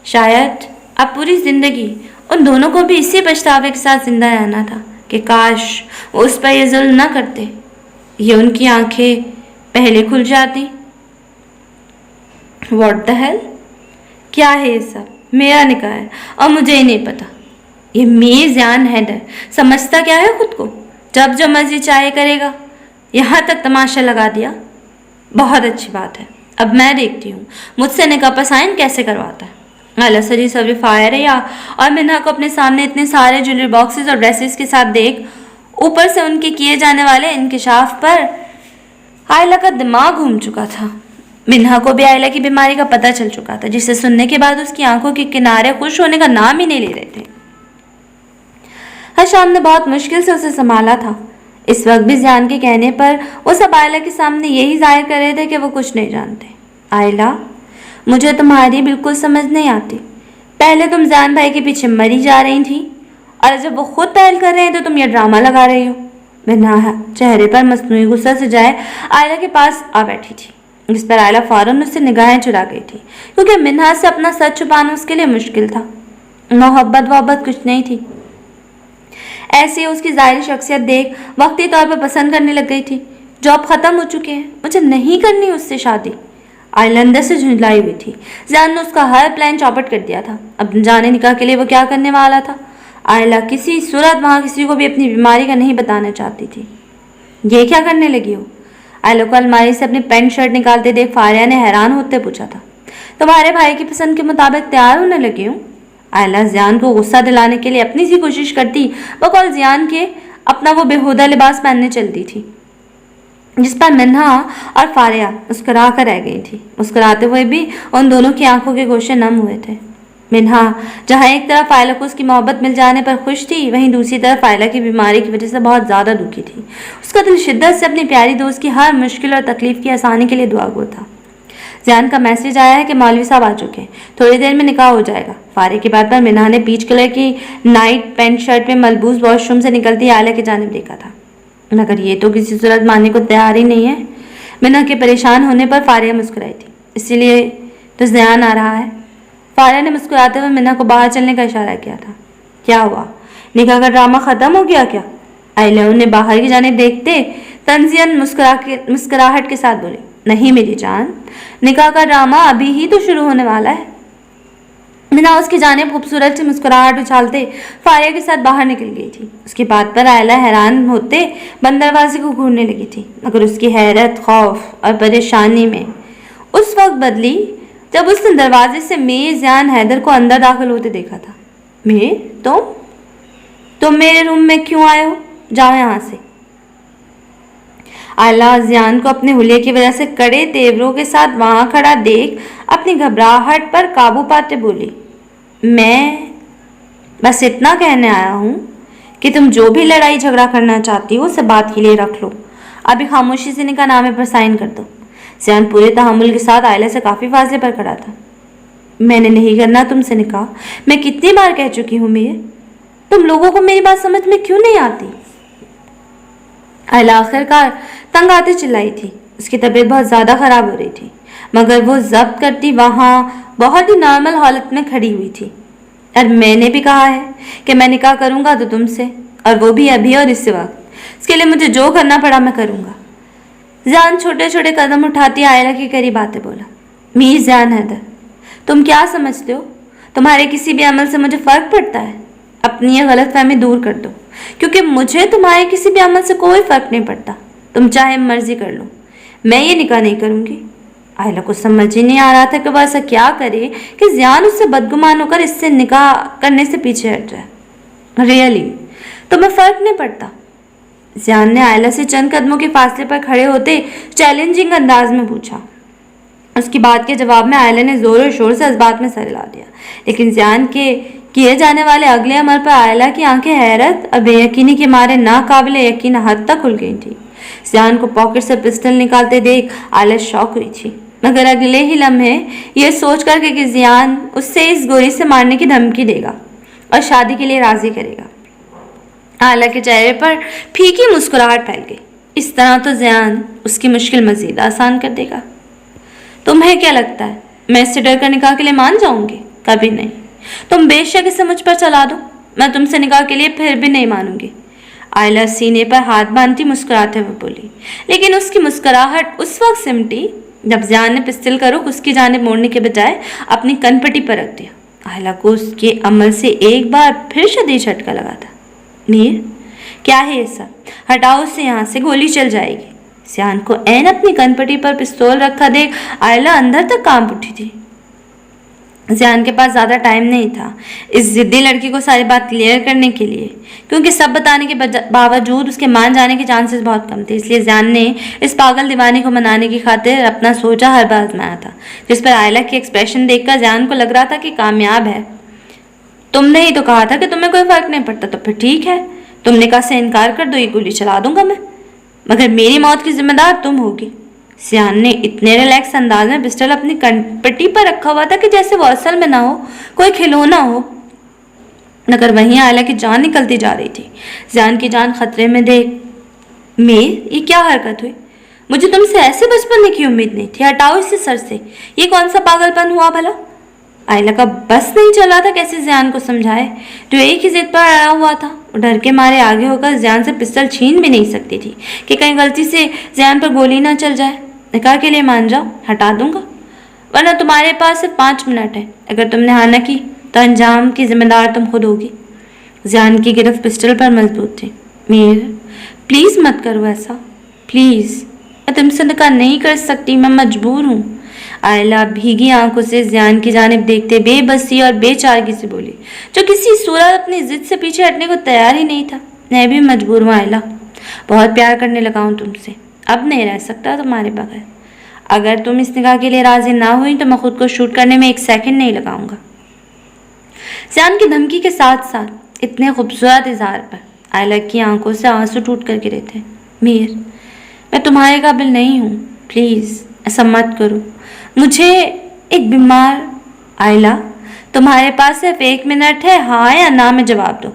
شاید اب پوری زندگی ان دونوں کو بھی اسی پچھتاوے کے ساتھ زندہ رہنا تھا کہ کاش وہ اس پر یہ ظلم نہ کرتے، یہ ان کی آنکھیں پہلے کھل جاتی۔ What the hell? کیا ہے یہ سب؟ میرا نکاح ہے اور مجھے ہی نہیں پتا۔ یہ میر زیان حیدر سمجھتا کیا ہے خود کو؟ جب جو مرضی چاہے کرے گا، یہاں تک تماشا لگا دیا۔ بہت اچھی بات ہے، اب میں دیکھتی ہوں مجھ سے نکاح پر سائن کیسے کرواتا ہے۔ اعلیٰ سری سبھی فائر ہے اور منہا کو اپنے سامنے اتنے سارے جویلری باکسز اور ڈریسز کے ساتھ دیکھ، اوپر سے ان کے کیے جانے والے انکشاف پر آئلہ کا دماغ گھوم چکا تھا۔ منہا کو بھی آئلہ کی بیماری کا پتہ چل چکا تھا، جسے سننے کے بعد اس کی آنکھوں کے کنارے خوش ہونے کا نام ہی نہیں لے رہے تھے۔ حشام نے بہت مشکل سے اسے سنبھالا تھا۔ اس وقت بھی زیان کے کہنے پر وہ سب آئلہ کے سامنے یہی ظاہر کر رہے تھے کہ وہ کچھ نہیں جانتے۔ آئلہ، مجھے تمہاری بالکل سمجھ نہیں آتی۔ پہلے تم زیان بھائی کے پیچھے مری جا رہی تھی اور جب وہ خود پہل کر رہے ہیں تو تم یہ ڈرامہ لگا رہی ہو۔ منہا چہرے پر مصنوعی غصہ سے جائے آئلہ کے پاس آ بیٹھی تھی، جس پر آئلہ فوراً اس سے نگاہیں چرا گئی تھی، کیونکہ منہا سے اپنا سچ چھپانا اس کے لیے مشکل تھا۔ محبت کچھ نہیں تھی، ایسی اس کی ظاہری شخصیت دیکھ وقتی طور پر پسند کرنے لگ گئی تھی۔ جو اب ختم ہو چکے ہیں، مجھے نہیں کرنی اس سے شادی۔ آئلہ اندر سے جھنجھلائی ہوئی تھی۔ زیان نے اس کا ہر پلان چوپٹ کر دیا تھا۔ اب جانے نکاح کے لیے وہ کیا کرنے والا تھا؟ آئلہ کسی صورت وہاں کسی کو بھی اپنی بیماری کا نہیں بتانا چاہتی تھی۔ یہ کیا کرنے لگی ہو؟ آئلہ کو الماری سے اپنی پینٹ شرٹ نکالتے دیکھ فاریہ نے حیران ہوتے پوچھا تھا۔ تمہارے بھائی کی پسند کے مطابق تیار ہونے لگی ہوں؟ آئلہ زیان کو غصہ دلانے کے لیے اپنی سی کوشش کرتی بقول زیان کے اپنا وہ بےہودہ لباس پہننے چلتی تھی، جس پر منہا اور فاریہ مسکرا کر رہ گئی تھی۔ مسکراتے ہوئے بھی ان دونوں کی آنکھوں کے گوشے نم ہوئے تھے۔ منہا جہاں ایک طرف آئلہ کو اس کی محبت مل جانے پر خوش تھی، وہیں دوسری طرف آئلہ کی بیماری کی وجہ سے بہت زیادہ دکھی تھی۔ اس کا دل شدت سے اپنی پیاری دوست کی ہر مشکل اور تکلیف کی آسانی کے لیے دعا گو تھا۔ زیان کا میسج آیا ہے کہ مولوی صاحب آ چکے ہیں, تھوڑی دیر میں نکاح ہو جائے گا. فارغ کی بات پر منہا نے پیچ کلر کی نائٹ پینٹ شرٹ میں ملبوس واش روم سے نکلتی عائلہ کی جانب دیکھا تھا, مگر یہ تو کسی صورت ماننے کو تیار ہی نہیں ہے. منہا کے پریشان ہونے پر فارغ مسکرائی تھی. اسی لیے تو زیان آ رہا ہے. فارغ نے مسکراتے ہوئے منہا کو باہر چلنے کا اشارہ کیا تھا. کیا ہوا, نکاح کا ڈرامہ ختم ہو گیا کیا؟ عائلہ انہیں باہر کی جانب دیکھتے تنزیاً مسکراہٹ کے ساتھ بولی. نہیں میری جان, نکاح کا ڈرامہ ابھی ہی تو شروع ہونے والا ہے. منہا اس کی جانب خوبصورت سی مسکراہٹ اچھالتے فارغ کے ساتھ باہر نکل گئی تھی. اس کی بات پر عائلہ حیران ہوتے بند دروازے کو گھورنے لگی تھی, مگر اس کی حیرت, خوف اور پریشانی میں اس وقت بدلی جب اس نے دروازے سے میر زیان حیدر کو اندر داخل ہوتے دیکھا تھا. میر, تم میرے روم میں کیوں آئے ہو؟ جاؤ یہاں سے. عائلہ زیان کو اپنے حلیے کی وجہ سے کڑے تیوروں کے ساتھ وہاں کھڑا دیکھ اپنی گھبراہٹ پر قابو پاتے بولی. میں بس اتنا کہنے آیا ہوں کہ تم جو بھی لڑائی جھگڑا کرنا چاہتی ہو اسے بات کے لیے رکھ لو. ابھی خاموشی سے نکاح نامے پر سائن کر دو. زیان پورے تحمل کے ساتھ عائلہ سے کافی فاصلے پر کھڑا تھا. میں نے نہیں کرنا تم سے نکاح. میں کتنی بار کہہ چکی ہوں میر, تم لوگوں کو میری بات سمجھ میں کیوں نہیں آتی؟ عائلہ آخر کار تنگ آتے چلائی تھی. اس کی طبیعت بہت زیادہ خراب ہو رہی تھی, مگر وہ ضبط کرتی وہاں بہت ہی نارمل حالت میں کھڑی ہوئی تھی. اور میں نے بھی کہا ہے کہ میں نکاح کروں گا تو تم سے, اور وہ بھی ابھی اور اس وقت. اس کے لیے مجھے جو کرنا پڑا میں کروں گا. زیان چھوٹے چھوٹے قدم اٹھاتی عائلہ کے قریب آتے بولا. میر زیان حیدر, تم کیا سمجھتے ہو تمہارے کسی بھی عمل سے مجھے فرق پڑتا ہے؟ اپنی یہ غلط فہمی دور کر دو, کیونکہ مجھے تمہارے کسی بھی عمل سے کوئی فرق نہیں پڑتا. تم چاہے مرضی کر لو, میں یہ نکاح نہیں کروں گی. عائلہ کو سمجھ ہی نہیں آ رہا تھا کہ وہ ایسا کیا کرے کہ زیان اس سے بدگمان ہو کر اس سے نکاح کرنے سے پیچھے ہٹ جائے. ریئلی تمہیں فرق نہیں پڑتا؟ زیان نے عائلہ سے چند قدموں کے فاصلے پر کھڑے ہوتے چیلنجنگ انداز میں پوچھا. اس کی بات کے جواب میں عائلہ نے زور و شور سے اس بات میں سر ہلا دیا, لیکن زیان کے کیے جانے والے اگلے عمل پر عائلہ کی آنکھیں حیرت اور بے یقینی کے مارے ناقابل یقین حد تک کھل گئی تھی. زیان کو پاکٹ سے پسٹل نکالتے دیکھ عائلہ شوق ہوئی تھی, مگر اگلے ہی لمحے یہ سوچ کر کہ زیان اس سے اس گولی سے مارنے کی دھمکی دے گا اور شادی کے لیے راضی کرے گا, عائلہ کے چہرے پر پھیکی مسکراہٹ پھیل گئی. اس طرح تو زیان اس کی مشکل مزید آسان کر دے گا. تمہیں کیا لگتا ہے میں اس سے ڈر کر نکاح کے لیے مان جاؤں گی؟ کبھی نہیں. تم بے شک اسے مجھ پر چلا دو, میں تم سے نکاح کے لیے پھر بھی نہیں مانوں گی. عائلہ سینے پر ہاتھ باندھتی مسکراتے ہوئے بولی, لیکن اس کی مسکراہٹ اس وقت سمٹی جب زیان نے پستل کا رخ اس کی جانب موڑنے کے بجائے اپنی کن پٹی پر رکھ دیا. عائلہ کو اس کے عمل سے ایک بار پھر شدید جھٹکا لگا تھا. میر, کیا ہے یہ سب؟ ہٹاؤ اسے یہاں سے, گولی چل جائے گی. زیان کو عین اپنی کن پٹی پر پستول رکھا دیکھ عائلہ اندر تک کانپ اٹھی تھی. زیان کے پاس زیادہ ٹائم نہیں تھا اس ضدی لڑکی کو ساری بات کلیئر کرنے کے لیے, کیونکہ سب بتانے کے باوجود اس کے مان جانے کے چانسز بہت کم تھے. اس لیے زیان نے اس پاگل دیوانے کو منانے کی خاطر اپنا سوچا ہر بار آزمایا تھا, جس پر عائلہ کی ایکسپریشن دیکھ کر زیان کو لگ رہا تھا کہ کامیاب ہے. تم نے ہی تو کہا تھا کہ تمہیں کوئی فرق نہیں پڑتا, تو پھر ٹھیک ہے, تم نکاح سے انکار کر دو, یہ گولی چلا دوں گا میں, مگر میری موت کی ذمہ دار تم ہوگی. زیان نے اتنے ریلیکس انداز میں پسٹل اپنی پٹی پر رکھا ہوا تھا کہ جیسے وہ اصل میں نہ ہو, کوئی کھلونا ہو, مگر وہیں عائلہ کی جان نکلتی جا رہی تھی. زیان کی جان خطرے میں دیکھ, میر یہ کیا حرکت ہوئی؟ مجھے تم سے ایسے بچپن کی امید نہیں تھی. ہٹاؤ اسے سر سے, یہ کون سا پاگل پن ہوا بھلا؟ عائلہ کا بس نہیں چل رہا تھا کیسے زیان کو سمجھائے, جو ایک ہی ضد پر اڑا ہوا تھا. وہ ڈر کے مارے آگے ہو کر زیان سے پستل چھین بھی نہیں سکتی تھی کہ کہیں غلطی سے زیان پر گولی نہ چل جائے. نکاح کے لیے مان جاؤ, ہٹا دوں گا, ورنہ تمہارے پاس صرف 5 منٹ ہے. اگر تم نے ہاں نہ کی تو انجام کی ذمہ دار تم خود ہوگی. زیان کی گرفت پسٹل پر مضبوط تھی. میر پلیز مت کرو ایسا, پلیز, میں تم سے نکاح نہیں کر سکتی, میں مجبور ہوں. عائلہ بھیگی آنکھوں سے زیان کی جانب دیکھتے بے بسی اور بے چارگی سے بولی, جو کسی صورت اپنی ضد سے پیچھے ہٹنے کو تیار ہی نہیں تھا. میں بھی مجبور ہوں عائلہ, بہت پیار کرنے لگا ہوں تم سے, اب نہیں رہ سکتا تمہارے بغیر. اگر تم اس نکاح کے لیے راضی نہ ہوئی تو میں خود کو شوٹ کرنے میں 1 سیکنڈ نہیں لگاؤں گا. زیان کی دھمکی کے ساتھ ساتھ اتنے خوبصورت اظہار پر عائلہ کی آنکھوں سے آنسو ٹوٹ کر گرے تھے. میر, میں تمہارے قابل نہیں ہوں, پلیز ایسا مت کرو, مجھے ایک بیمار آئلہ، تمہارے پاس صرف 1 منٹ ہے، ہاں یا نہ میں جواب دو۔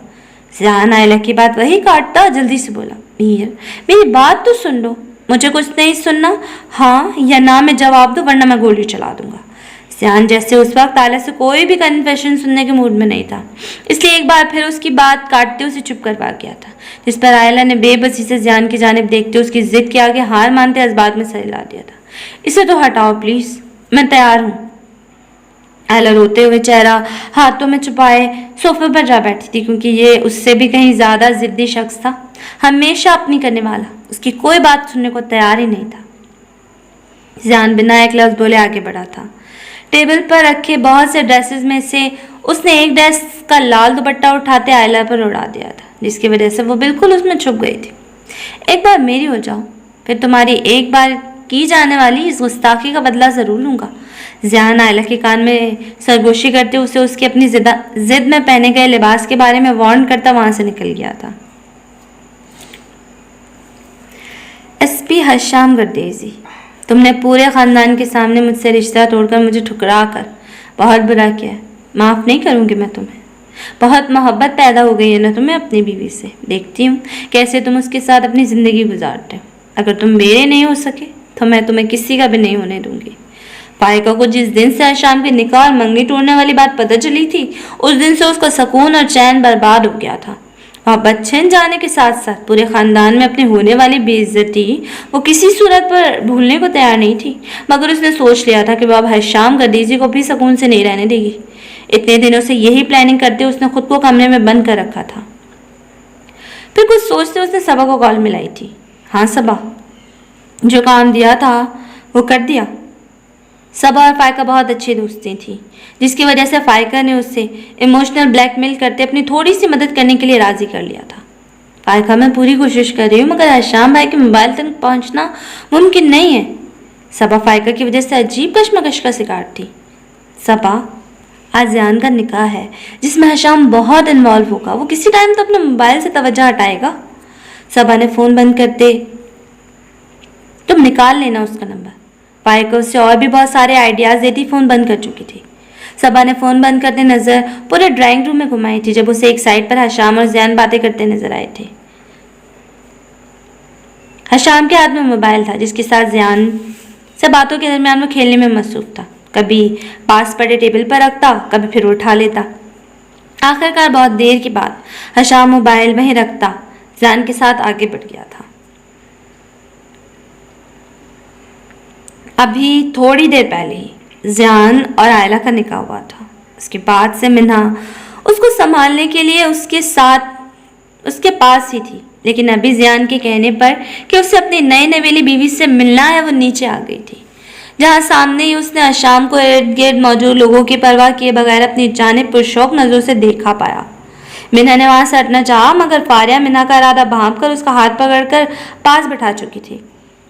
ذیان آئلہ کی بات وہی کاٹتا جلدی سے بولا، میر میری بات تو سن لو، مجھے کچھ نہیں سننا، ہاں یا نہ میں جواب دو ورنہ میں گولی چلا دوں گا۔ ذیان جیسے اس وقت آئلہ سے کوئی بھی کنفیشن سننے کے موڈ میں نہیں تھا، اس لیے ایک بار پھر اس کی بات کاٹتے اسے چپ کروا گیا تھا، جس پر آئلہ نے بے بسی سے ذیان کی جانب دیکھتے اس کی ضد کے آگے ہار مانتے اس بات میں سر ہلا دیا تھا۔ اسے تو ہٹاؤ پلیز، میں تیار ہوں۔ آئلہ روتے ہوئے چہرہ ہاتھوں میں چھپائے صوفے پر جا بیٹھی تھی، کیونکہ یہ اس سے بھی کہیں زیادہ ضدی شخص تھا، ہمیشہ اپنی کرنے والا، اس کی کوئی بات سننے کو تیار ہی نہیں تھا۔ ذیان بنا ایک لفظ بولے آگے بڑھا تھا۔ ٹیبل پر رکھے بہت سے ڈریسز میں سے اس نے ایک ڈریس کا لال دوپٹہ اٹھاتے آئلہ پر اڑا دیا تھا، جس کی وجہ سے وہ بالکل اس میں چھپ گئی تھی۔ ایک بار میری ہو جاؤ، پھر تمہاری ایک بار کی جانے والی اس گستاخی کا بدلہ ضرور لوں گا۔ ذیان آئلہ کے کان میں سرگوشی کرتے اسے اس کی اپنی ضد میں پہنے گئے لباس کے بارے میں وارن کرتا وہاں سے نکل گیا تھا۔ ایس پی حشام گردیزی، تم نے پورے خاندان کے سامنے مجھ سے رشتہ توڑ کر مجھے ٹھکرا کر بہت برا کیا ہے، معاف نہیں کروں گی میں تمہیں۔ بہت محبت پیدا ہو گئی ہے نا تمہیں اپنی بیوی سے، دیکھتی ہوں کیسے تم اس کے ساتھ اپنی زندگی گزارتے ہو۔ اگر تم میرے نہیں ہو سکے تو میں تمہیں کسی کا بھی نہیں ہونے دوں گی۔ فائقہ کو جس دن سے حشام کے نکاح اور منگنی توڑنے والی بات پتہ چلی تھی، اس دن سے اس کا سکون اور چین برباد ہو گیا تھا۔ محبت چھن جانے کے ساتھ ساتھ پورے خاندان میں اپنے ہونے والی بے عزتی وہ کسی صورت پر بھولنے کو تیار نہیں تھی، مگر اس نے سوچ لیا تھا کہ وہ اب حشام گردیزی کو بھی سکون سے نہیں رہنے دے گی۔ اتنے دنوں سے یہی پلاننگ کرتے اس نے خود کو کمرے میں بند کر رکھا تھا۔ پھر کچھ سوچتے اس نے صبا کو کال ملائی تھی۔ ہاں صبا، جو کام دیا تھا وہ کر دیا۔ صبا اور فائقہ بہت اچھی دوستی تھی، جس کی وجہ سے فائقہ نے اس سے ایموشنل بلیک میل کرتے اپنی تھوڑی سی مدد کرنے کے لیے راضی کر لیا تھا۔ فائقہ میں پوری کوشش کر رہی ہوں مگر حشام بھائی کے موبائل تک پہنچنا ممکن نہیں ہے۔ صبا فائقہ کی وجہ سے عجیب کشمکش کا شکار تھی۔ صبا، آج ذیان کا نکاح ہے جس میں حشام بہت انوالو ہوگا، وہ کسی ٹائم تو اپنے موبائل سے توجہ ہٹائے گا۔ صبا نے فون بند کرتے، تم نکال لینا اس کا نمبر۔ فائقہ اس سے اور بھی بہت سارے آئیڈیاز دیتی فون بند کر چکی تھی۔ صبا نے فون بند کرتے نظر پورے ڈرائنگ روم میں گھمائی تھی جب اسے ایک سائڈ پر حشام اور ذیان باتیں کرتے نظر آئے تھے۔ حشام کے ہاتھ میں موبائل تھا جس کے ساتھ ذیان سے باتوں کے درمیان وہ کھیلنے میں مصروف تھا، کبھی پاس پڑے ٹیبل پر رکھتا، کبھی پھر اٹھا لیتا۔ آخرکار بہت دیر کے بعد حشام موبائل وہیں رکھتا ذیان کے ساتھ آگے بڑھ گیا تھا۔ ابھی تھوڑی دیر پہلے ہی ذیان اور آئلہ کا نکاح ہوا تھا۔ اس کے بعد سے منہا اس کو سنبھالنے کے لیے اس کے پاس ہی تھی، لیکن ابھی ذیان کے کہنے پر کہ اسے اپنی نئی نویلی بیوی سے ملنا ہے وہ نیچے آ گئی تھی، جہاں سامنے ہی اس نے حشام کو ارد گرد موجود لوگوں کی پرواہ کیے بغیر اپنی جانب پرشوق نظروں سے دیکھا پایا۔ منہا نے وہاں سے ہٹنا چاہا مگر فاریہ منہا کا ارادہ بھانپ کر اس کا ہاتھ پکڑ کر پاس بٹھا چکی تھی۔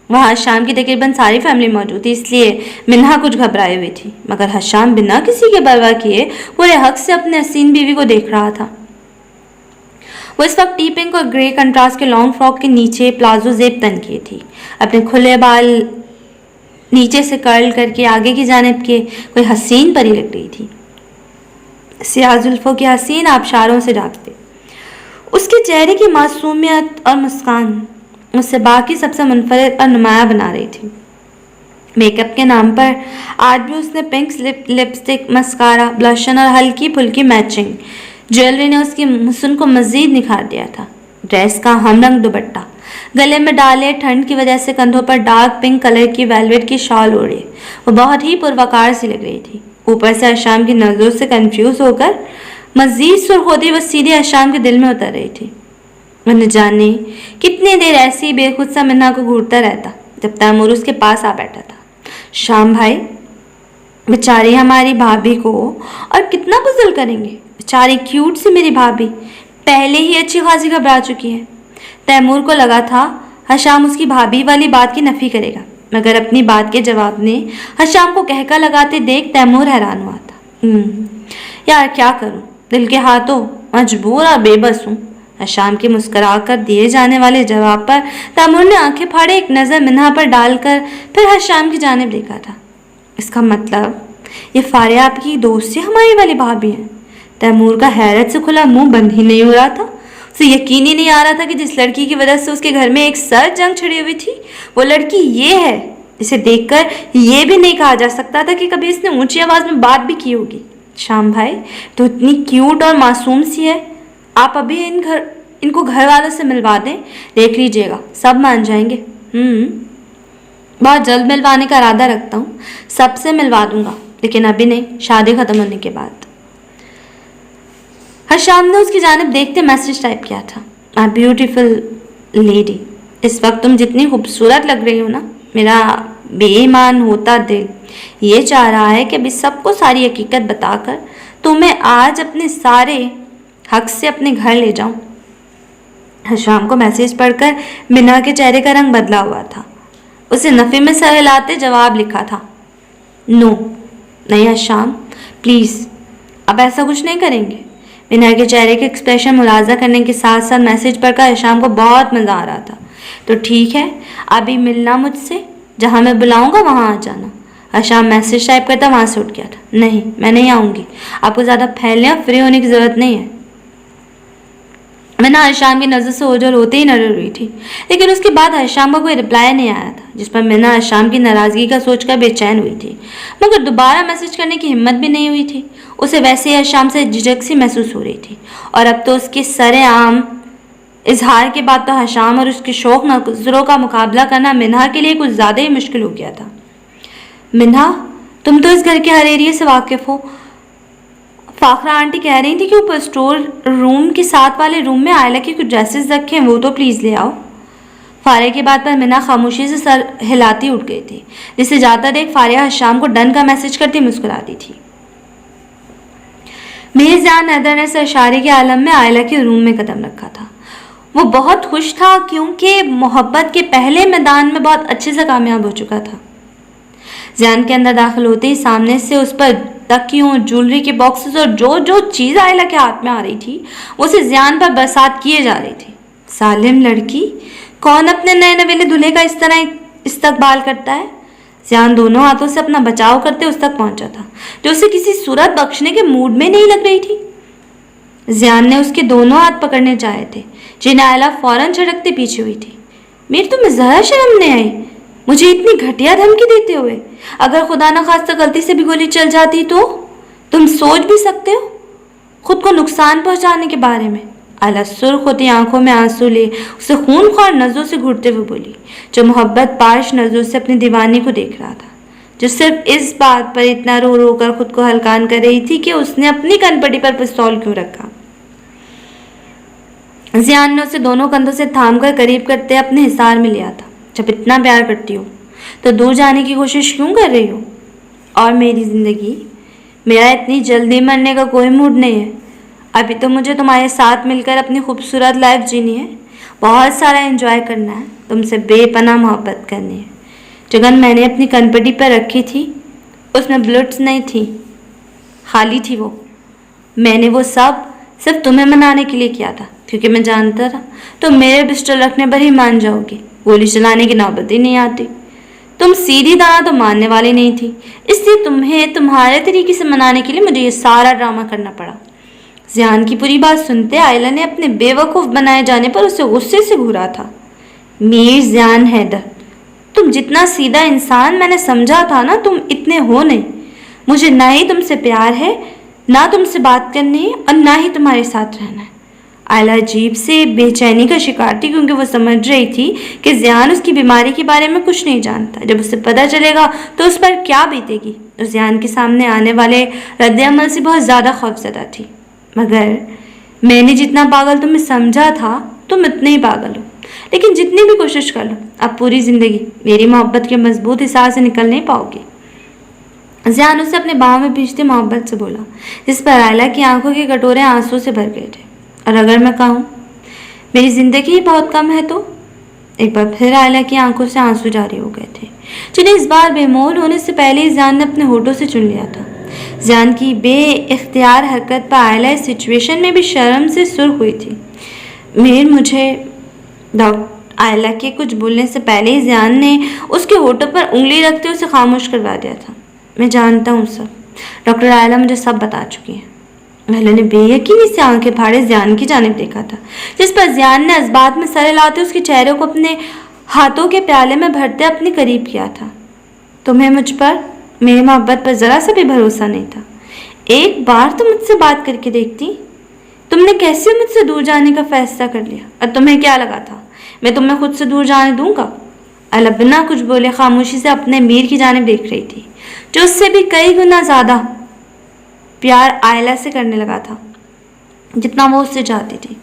وہاں حشام کی تقریباً ساری فیملی موجود تھی، اس لیے منہا کچھ گھبرائے ہوئی تھی، مگر حشام بنا کسی کے پرواہ کیے پورے حق سے اپنے حسین بیوی کو دیکھ رہا تھا۔ وہ اس وقت ٹی پنک اور گرے کنٹراسٹ کے لانگ فراک کے نیچے پلازو زیب تن کیے تھی، اپنے کھلے بال نیچے سے کرل کر کے آگے کی جانب کے کوئی حسین پری لگ رہی تھی، سیاہ زلفوں کے حسین آبشاروں سے ڈھانپتے۔ اس کے چہرے کی معصومیت اور مسکان اس سے باقی سب سے منفرد اور نمایاں بنا رہی تھی۔ میک اپ کے نام پر آج بھی اس نے پنک لپسٹک، مسکارا، بلشن اور ہلکی پھلکی میچنگ جیولری نے اس کی حسن کو مزید نکھار دیا تھا۔ ڈریس کا ہم رنگ دوپٹہ گلے میں ڈالے، ٹھنڈ کی وجہ سے کندھوں پر ڈارک پنک کلر کی ویلویٹ کی شال اوڑھے، وہ بہت ہی پروقار سی لگ رہی تھی۔ اوپر سے حشام کی نظروں سے کنفیوز ہو کر مزید سرخ ہوتی وہ سیدھے حشام کے دل میں اتر رہی تھی۔ وہ نہ جانے کتنی دیر ایسی بے خود سا منہا کو گھورتا رہتا جب تیمور اس کے پاس آ بیٹھا تھا۔ شام بھائی، بیچاری ہماری بھابھی کو اور کتنا بزل کریں گے، بیچاری کیوٹ سی میری بھابھی پہلے ہی اچھی خاصی گھبرا چکی ہے۔ تیمور کو لگا تھا حشام اس کی بھابھی والی بات کی نفی کرے گا، مگر اپنی بات کے جواب میں حشام کو کہکا لگاتے دیکھ تیمور حیران ہوا تھا۔ یار کیا کروں، دل کے ہاتھوں مجبور اور بے بس ہوں۔ حشام کے مسکرا کر دیے جانے والے جواب پر تیمور نے آنکھیں پھاڑے ایک نظر منہا پر ڈال کر پھر حشام کی جانب دیکھا تھا۔ اس کا مطلب یہ فاریہ آپ کی دوست ہماری والی بھابھی ہیں؟ تیمور کا حیرت سے کھلا منہ بند ہی نہیں ہو رہا تھا. اسے یقین ہی نہیں آ رہا تھا کہ جس لڑکی کی وجہ سے اس کے گھر میں ایک سرد جنگ چھڑی ہوئی تھی وہ لڑکی یہ ہے. اسے دیکھ کر یہ بھی نہیں کہا جا سکتا تھا کہ کبھی اس نے اونچی آواز میں بات بھی کی ہوگی. شام بھائی تو اتنی کیوٹ اور معصوم سی ہے. آپ ابھی ان کو گھر والوں سے ملوا دیں, دیکھ لیجیے گا سب مان جائیں گے. بہت جلد ملوانے کا ارادہ رکھتا ہوں, سب سے ملوا دوں گا, لیکن ابھی نہیں, شادی ختم ہونے کے بعد. حشام نے اس کی جانب دیکھتے میسج ٹائپ کیا تھا. مائی بیوٹیفل لیڈی, اس وقت تم جتنی خوبصورت لگ رہی ہو نا, میرا بے ایمان ہوتا دل یہ چاہ رہا ہے کہ ابھی سب کو ساری حقیقت بتا کر تمہیں آج اپنے سارے حق سے اپنے گھر لے جاؤں. حشام کو میسج پڑھ کر منہا کے چہرے کا رنگ بدلا ہوا تھا. اسے نفی میں سر ہلاتے جواب لکھا تھا, نو نہیں حشام پلیز, اب ایسا کچھ نہیں کریں گے. منہا کے چہرے کے ایکسپریشن ملاحظہ کرنے کے ساتھ ساتھ میسج پڑھ کر حشام کو بہت مزہ آ رہا تھا. تو ٹھیک ہے, ابھی ملنا مجھ سے, جہاں میں بلاؤں گا وہاں آ جانا. حشام میسج ٹائپ کرتا وہاں سے اٹھ گیا تھا. نہیں, میں نہیں آؤں گی, آپ کو زیادہ پھیلنے اور فری ہونے کی ضرورت نہیں ہے. منہا حشام کی نظر سے اوجھل ہوتے ہی نظر ہوئی تھی, لیکن اس کے بعد حشام کا کوئی رپلائی نہیں آیا تھا, جس پر منہا حشام کی ناراضگی کا سوچ کر بے چین ہوئی تھی, مگر دوبارہ میسج کرنے کی ہمت بھی نہیں ہوئی تھی. اسے ویسے ہی حشام سے جھجک سی محسوس ہو رہی تھی, اور اب تو اس کے سر عام اظہار کے بعد تو حشام اور اس کے شوق نظروں کا مقابلہ کرنا منہا کے لیے کچھ زیادہ ہی مشکل ہو گیا تھا. منہا, تم تو اس گھر کے ہر ایریے سے واقف ہو. فاخرہ آنٹی کہہ رہی تھی کہ اوپر اسٹور روم کے ساتھ والے روم میں آئلہ کے کچھ ڈریسز رکھے ہیں, وہ تو پلیز لے آؤ. فاریہ کی بات پر منہا خاموشی سے سر ہلاتی اٹھ گئی تھی, جسے جاتا دیکھ فاریہ حشام کو ڈن کا میسج کرتی مسکراتی تھی. میرے ذہن حیدر نے سر اشارے کے عالم میں آئلہ کے روم میں قدم رکھا تھا. وہ بہت خوش تھا کیونکہ محبت کے پہلے میدان میں بہت اچھے سے کامیاب ہو چکا تھا. ذہن کے اندر داخل ہوتے ہی سامنے سے اس پر تکیوں, جولری کے باکسز اور جو چیز آئلہ کے ہاتھ میں آ رہی تھی وہ اسے ذہن پر برسات کیے جا رہی تھی. ظالم لڑکی, کون اپنے نئے نویلے دلہے کا اس طرح استقبال کرتا ہے. ذہن دونوں ہاتھوں سے اپنا بچاؤ کرتے اس تک پہنچا تھا, جو اسے کسی صورت بخشنے کے موڈ میں نہیں لگ رہی تھی. ذہن نے اس کے دونوں ہاتھ پکڑنے چاہے تھے, جنہیں آئلہ فوراً جھڑکتے پیچھے ہوئی تھی. میری تمہیں ذرا شرم نہیں آئی مجھے اتنی گھٹیا دھمکی دیتے ہوئے؟ اگر خدا نہ خواستہ غلطی سے بھی گولی چل جاتی تو تم سوچ بھی سکتے ہو خود کو نقصان پہنچانے کے بارے میں. آئلہ سرخ ہوتی آنکھوں میں آنسو لے اسے خون خوار نظروں سے گھورتے ہوئے بولی, جو محبت پاش نظروں سے اپنی دیوانی کو دیکھ رہا تھا, جو صرف اس بات پر اتنا رو رو کر خود کو ہلکان کر رہی تھی کہ اس نے اپنی کنپٹی پر پستول کیوں رکھا. ذیان نے اسے دونوں کندھوں سے تھام کر قریب کرتے اپنے حصار میں لیا تھا. جب اتنا پیار کرتی ہو تو دور جانے کی کوشش کیوں کر رہی ہو؟ اور میری زندگی, میرا اتنی جلدی مرنے کا کوئی موڈ نہیں ہے. ابھی تو مجھے تمہارے ساتھ مل کر اپنی خوبصورت لائف جینی ہے, بہت سارا انجوائے کرنا ہے, تم سے بے پناہ محبت کرنی ہے. جو گن میں نے اپنی کنپٹی پر رکھی تھی اس میں بلٹس نہیں تھی, خالی تھی وہ. میں نے وہ سب صرف تمہیں منانے کے لیے کیا تھا, کیونکہ میں جانتا تھا تم میرے پسٹل رکھنے پر ہی مان جاؤ گی, گولی چلانے کی نوبت ہی نہیں آتی. تم سیدھی طرح تو ماننے والی نہیں تھی, اس لیے تمہیں تمہارے طریقے سے منانے کے لیے مجھے یہ سارا ڈرامہ کرنا پڑا. ذیان کی پوری بات سنتے آئلہ نے اپنے بے وقوف بنائے جانے پر اسے غصے سے گھورا تھا. میر ذیان حیدر, تم جتنا سیدھا انسان میں نے سمجھا تھا نا, تم اتنے ہو نہیں. مجھے نہ ہی تم سے پیار ہے, نہ تم سے بات کرنی ہے, اور نہ ہی تمہارے ساتھ رہنا ہے. آئلہ عجیب سے بے چینی کا شکار تھی, کیونکہ وہ سمجھ رہی تھی کہ ذیان اس کی بیماری کے بارے میں کچھ نہیں جانتا. جب اسے پتہ چلے گا تو اس پر کیا بیتے گی. اور ذیان کے سامنے آنے والے رد عمل سے بہت زیادہ خوفزدہ تھی. مگر میں نے جتنا پاگل تمہیں سمجھا تھا تم اتنے ہی پاگل ہو. لیکن جتنی بھی کوشش کر لو, اب پوری زندگی میری محبت کے مضبوط حصار سے نکل نہیں پاؤ گی. ذیان اسے اپنے باہوں میں بھیجتے محبت سے بولا, جس پر آئلہ کی آنکھوں کے کٹورے آنسو سے بھر گئے تھے. اور اگر میں کہوں میری زندگی ہی بہت کم ہے تو؟ ایک بار پھر آئلہ کی آنکھوں سے آنسو جاری ہو گئے تھے, جنہیں اس بار بے مول ہونے سے پہلے ہی ذیان نے اپنے ہونٹوں سے چن لیا تھا. ذیان کی بے اختیار حرکت پر آئلہ اس سچویشن میں بھی شرم سے سرخ ہوئی تھی. مجھے آئلہ کے کچھ بولنے سے پہلے ہی ذیان نے اس کے ہونٹوں پر انگلی رکھتے اسے خاموش کروا دیا تھا. میں جانتا ہوں سب. ڈاکٹر آئلہ مجھے سب بتا چکی ہیں. آئلہ نے بے یقینی سے آنکھیں پھاڑے زیان کی جانب دیکھا تھا، جس پر زیان نے اس بات میں سر ہلاتے اس کے چہرے کو اپنے ہاتھوں کے پیالے میں بھرتے اپنے قریب کیا تھا. تمہیں مجھ پر، میری محبت پر ذرا سا بھی بھروسہ نہیں تھا. ایک بار تو مجھ سے بات کر کے دیکھتی. تم نے کیسے مجھ سے دور جانے کا فیصلہ کر لیا؟ اور تمہیں کیا لگا تھا میں تمہیں خود سے دور جانے دوں گا؟ آئلہ بنا کچھ بولے خاموشی سے اپنے میر کی جانب دیکھ رہی تھی، جو اس سے بھی کئی گنا زیادہ پیار آئلہ سے کرنے لگا تھا جتنا وہ اس سے چاہتی تھی.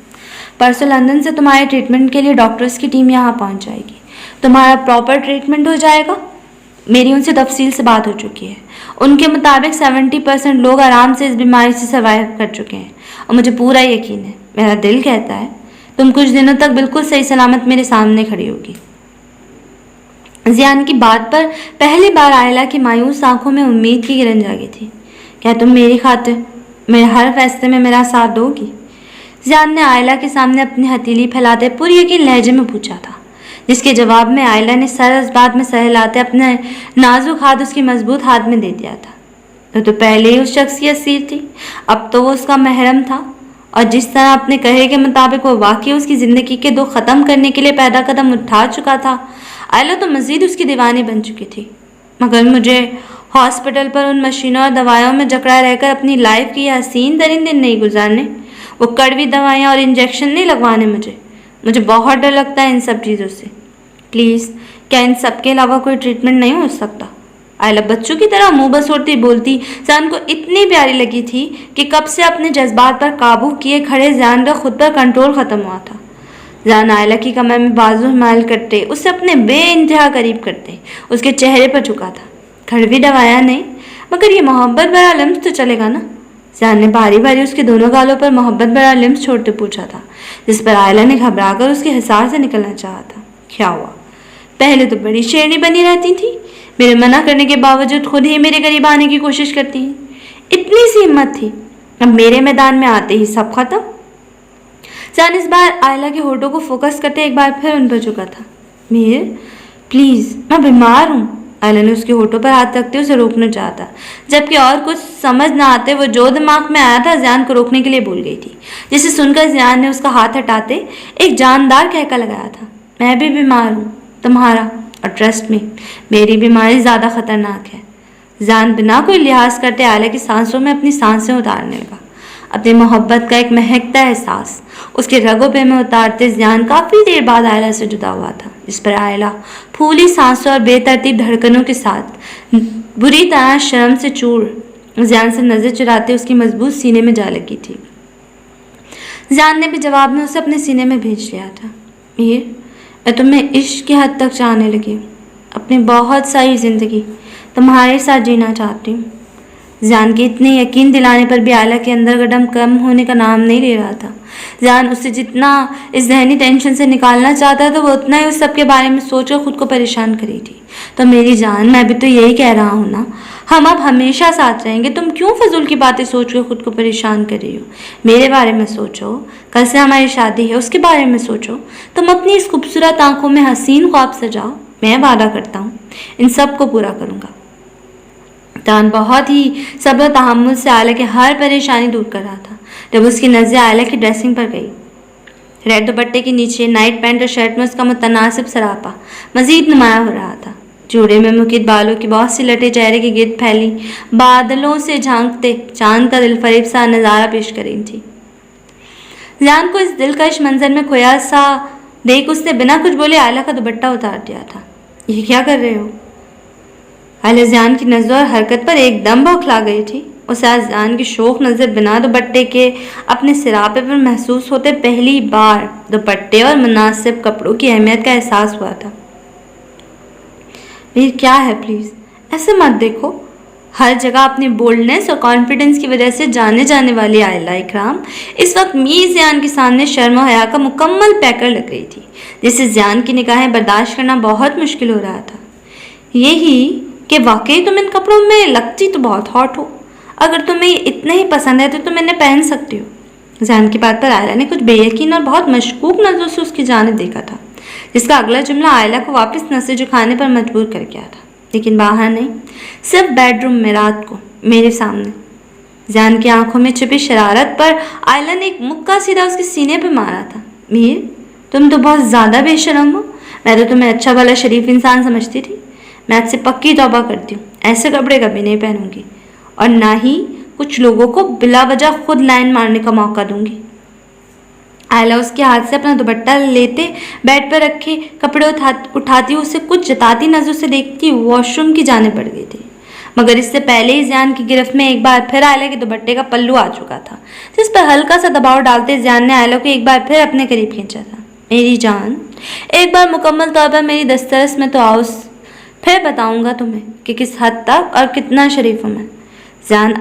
پرسوں لندن سے تمہارے ٹریٹمنٹ کے لیے ڈاکٹرز کی ٹیم یہاں پہنچ جائے گی. تمہارا پراپر ٹریٹمنٹ ہو جائے گا. میری ان سے تفصیل سے بات ہو چکی ہے. ان کے مطابق 70% لوگ آرام سے اس بیماری سے سروائیو کر چکے ہیں، اور مجھے پورا یقین ہے، میرا دل کہتا ہے تم کچھ دنوں تک بالکل صحیح سلامت میرے سامنے کھڑی ہوگی. زیان کی بات پر پہلی بار آئلہ کی مایوس آنکھوں میں امید کی کرن جاگی تھی. کیا تم میری خاطر میرے ہر فیصلے میں میرا ساتھ دو گی؟ زیان نے آئلہ کے سامنے اپنی ہتھیلی پھیلاتے پوری یقین لہجے میں پوچھا تھا، جس کے جواب میں آئلہ نے سر اس بات میں سر ہلاتے اپنے نازک ہاتھ اس کی مضبوط ہاتھ میں دے دیا تھا. تو پہلے ہی اس شخص کی اسیر تھی، اب تو وہ اس کا محرم تھا، اور جس طرح اپنے کہے کے مطابق وہ واقعی اس کی زندگی کے دو ختم کرنے کے لیے پہلا قدم اٹھا چکا تھا، آئلہ تو مزید اس کی دیوانی بن چکی تھی. مگر مجھے ہاسپٹل پر ان مشینوں اور دوائیوں میں جکڑا رہ کر اپنی لائف کی یہ حسین ترین دن نہیں گزارنے، وہ کڑوی دوائیاں اور انجیکشن نہیں لگوانے. مجھے بہت ڈر لگتا ہے ان سب چیزوں سے. پلیز کیا ان سب کے علاوہ کوئی ٹریٹمنٹ نہیں ہو سکتا؟ آئلہ بچوں کی طرح منہ بسوڑتی بولتی. زیان کو اتنی پیاری لگی تھی کہ کب سے اپنے جذبات پر قابو کیے کھڑے زیان کا خود پر کنٹرول ختم ہوا تھا. زیان آئلہ کی کمر میں بازو مائل کرتے اسے اپنے بے انتہا قریب کرتے اس کے چہرے پر جھکا تھا. کڑوی دوائیاں نہیں، مگر یہ محبت بھرا لمس تو چلے گا نا؟ زیان نے باری باری اس کے دونوں گالوں پر محبت بھرا لمس چھوڑتے پوچھا تھا، جس پر آئلہ نے گھبرا کر اس کے حصار سے نکلنا چاہا تھا. کیا ہوا؟ پہلے تو بڑی شیرنی بنی رہتی تھی، میرے منع کرنے کے باوجود خود ہی میرے قریب آنے کی کوشش کرتی ہیں. اتنی سی ہمت تھی، اب میرے میدان میں آتے ہی سب ختم. زیان اس بار آئلہ کے ہونٹوں کو فوکس کرتے ایک بار پھر ان پر جھکا تھا. میر پلیز، میں بیمار ہوں. آئلہ نے اس کے ہونٹوں پر ہاتھ رکھتے اسے روکنا چاہتا، جبکہ اور کچھ سمجھ نہ آتے وہ جو دماغ میں آیا تھا زیان کو روکنے کے لیے بھول گئی تھی، جسے سن کر زیان نے اس کا ہاتھ ہٹاتے ایک جاندار کہکا لگایا تھا. میں بھی بیمار ہوں تمہارا، اور ٹرسٹ میں میری بیماری زیادہ خطرناک ہے. زیان بنا کوئی لحاظ کرتے آئلہ کی سانسوں میں اپنی سانسیں اتارنے لگا. اپنی محبت کا ایک مہکتا احساس اس کے رگوں پہ میں اتارتے زیان کافی دیر بعد آئلہ سے جدا ہوا تھا، جس پر آئلہ پھولی سانسوں اور بے ترتیب دھڑکنوں کے ساتھ بری طرح شرم سے چور زیان سے نظر چراتے اس کی مضبوط سینے میں جا لگی تھی. زیان نے بھی جواب میں اسے اپنے سینے میں بھیج لیا تھا. میر، میں تمہیں عشق کی حد تک چاہنے لگی ہوں، اپنی بہت ساری زندگی تمہارے ساتھ جینا چاہتی ہوں. زیان کے اتنے یقین دلانے پر بھی آئلہ کے اندر گڈم کم ہونے کا نام نہیں لے رہا تھا. زیان اسے جتنا اس ذہنی ٹینشن سے نکالنا چاہتا تھا وہ اتنا ہی اس سب کے بارے میں سوچ کر خود کو پریشان کری تھی. تو میری جان، میں بھی تو یہی کہہ رہا ہوں نا، ہم اب ہمیشہ ساتھ رہیں گے. تم کیوں فضول کی باتیں سوچ کر خود کو پریشان کر رہی ہو؟ میرے بارے میں سوچو، کل سے ہماری شادی ہے، اس کے بارے میں سوچو. تم اپنی اس خوبصورت آنکھوں میں حسین خواب سجاؤ. میں وعدہ کرتا ہوں ان سب کو پورا کروں گا. زیان بہت ہی صبر و تحمل سے آئلہ کی ہر پریشانی دور کر رہا تھا. جب اس کی نظریں آئلہ کی ڈریسنگ پر گئی، ریڈ دوپٹے کے نیچے نائٹ پینٹ اور شرٹ میں اس کا متناسب سراپا مزید نمایاں ہو رہا تھا. جوڑے میں مکید بالوں کی بہت سی لٹیں چہرے کے گرد پھیلی بادلوں سے جھانکتے چاند کا دل فریب سا نظارہ پیش کر رہی تھی. زیان کو اس دلکش منظر میں کھویا سا دیکھ اس نے بنا کچھ بولے آئلہ کا دوپٹہ اتار دیا تھا. یہ کیا کر رہے ہو؟ آئلہ زیان کی نظر اور حرکت پر ایک دم بوکھلا گئی تھی. اسے آج زیان کی شوق نظر بنا دوپٹے کے اپنے سراپے پر محسوس ہوتے پہلی بار دوپٹے اور مناسب کپڑوں کی اہمیت کا احساس ہوا تھا. میر، کیا ہے؟ پلیز ایسے مت دیکھو. ہر جگہ اپنی بولڈنس اور کانفیڈنس کی وجہ سے جانے جانے والی آئلہ اکرام اس وقت میر زیان کے سامنے شرم و حیا کا مکمل پیکر لگ رہی تھی، جس سے زیان کی نگاہیں برداشت کرنا بہت مشکل ہو رہا تھا. یہی کہ واقعی تم ان کپڑوں میں لگتی تو بہت ہاٹ ہو. اگر تمہیں یہ اتنے ہی پسند ہے تو تم انہیں پہن سکتی ہو. زیان کی بات پر آئلہ نے کچھ بے یقین اور بہت مشکوک نظروں سے اس کی جانب دیکھا تھا، جس کا اگلا جملہ آئلہ کو واپس نظر جھکانے پر مجبور کر گیا تھا. لیکن باہر نہیں، صرف بیڈ روم میں رات کو میرے سامنے۔ زیان کی آنکھوں میں چھپی شرارت پر آئلہ نے ایک مکہ سیدھا اس کے سینے پہ مارا تھا۔ میر، تم تو بہت زیادہ بے شرم ہو، میں تو تمہیں اچھا بھلا شریف انسان سمجھتی تھی۔ میں آج سے پکی توبہ کرتی ہوں، ایسے کپڑے کبھی نہیں پہنوں گی، اور نہ ہی کچھ لوگوں کو بلا وجہ خود لائن مارنے کا موقع دوں گی۔ آئلہ اس کے ہاتھ سے اپنا دوپٹہ لیتے بیڈ پر رکھے کپڑے اٹھاتی اسے کچھ جتاتی نظروں سے دیکھتی واش روم کی جانب بڑھ گئی تھی، مگر اس سے پہلے ہی زیان کی گرفت میں ایک بار پھر آئلہ کے دوپٹے کا پلو آ چکا تھا، جس پر ہلکا سا دباؤ ڈالتے زیان نے آئلہ کو ایک بار پھر اپنے قریب کھینچا تھا۔ میری جان، ایک بار مکمل طور پر میری دسترس میں تو آؤ، پھر بتاؤں گا تمہیں کہ کس حد تک اور کتنا شریف ہوں میں۔ زیان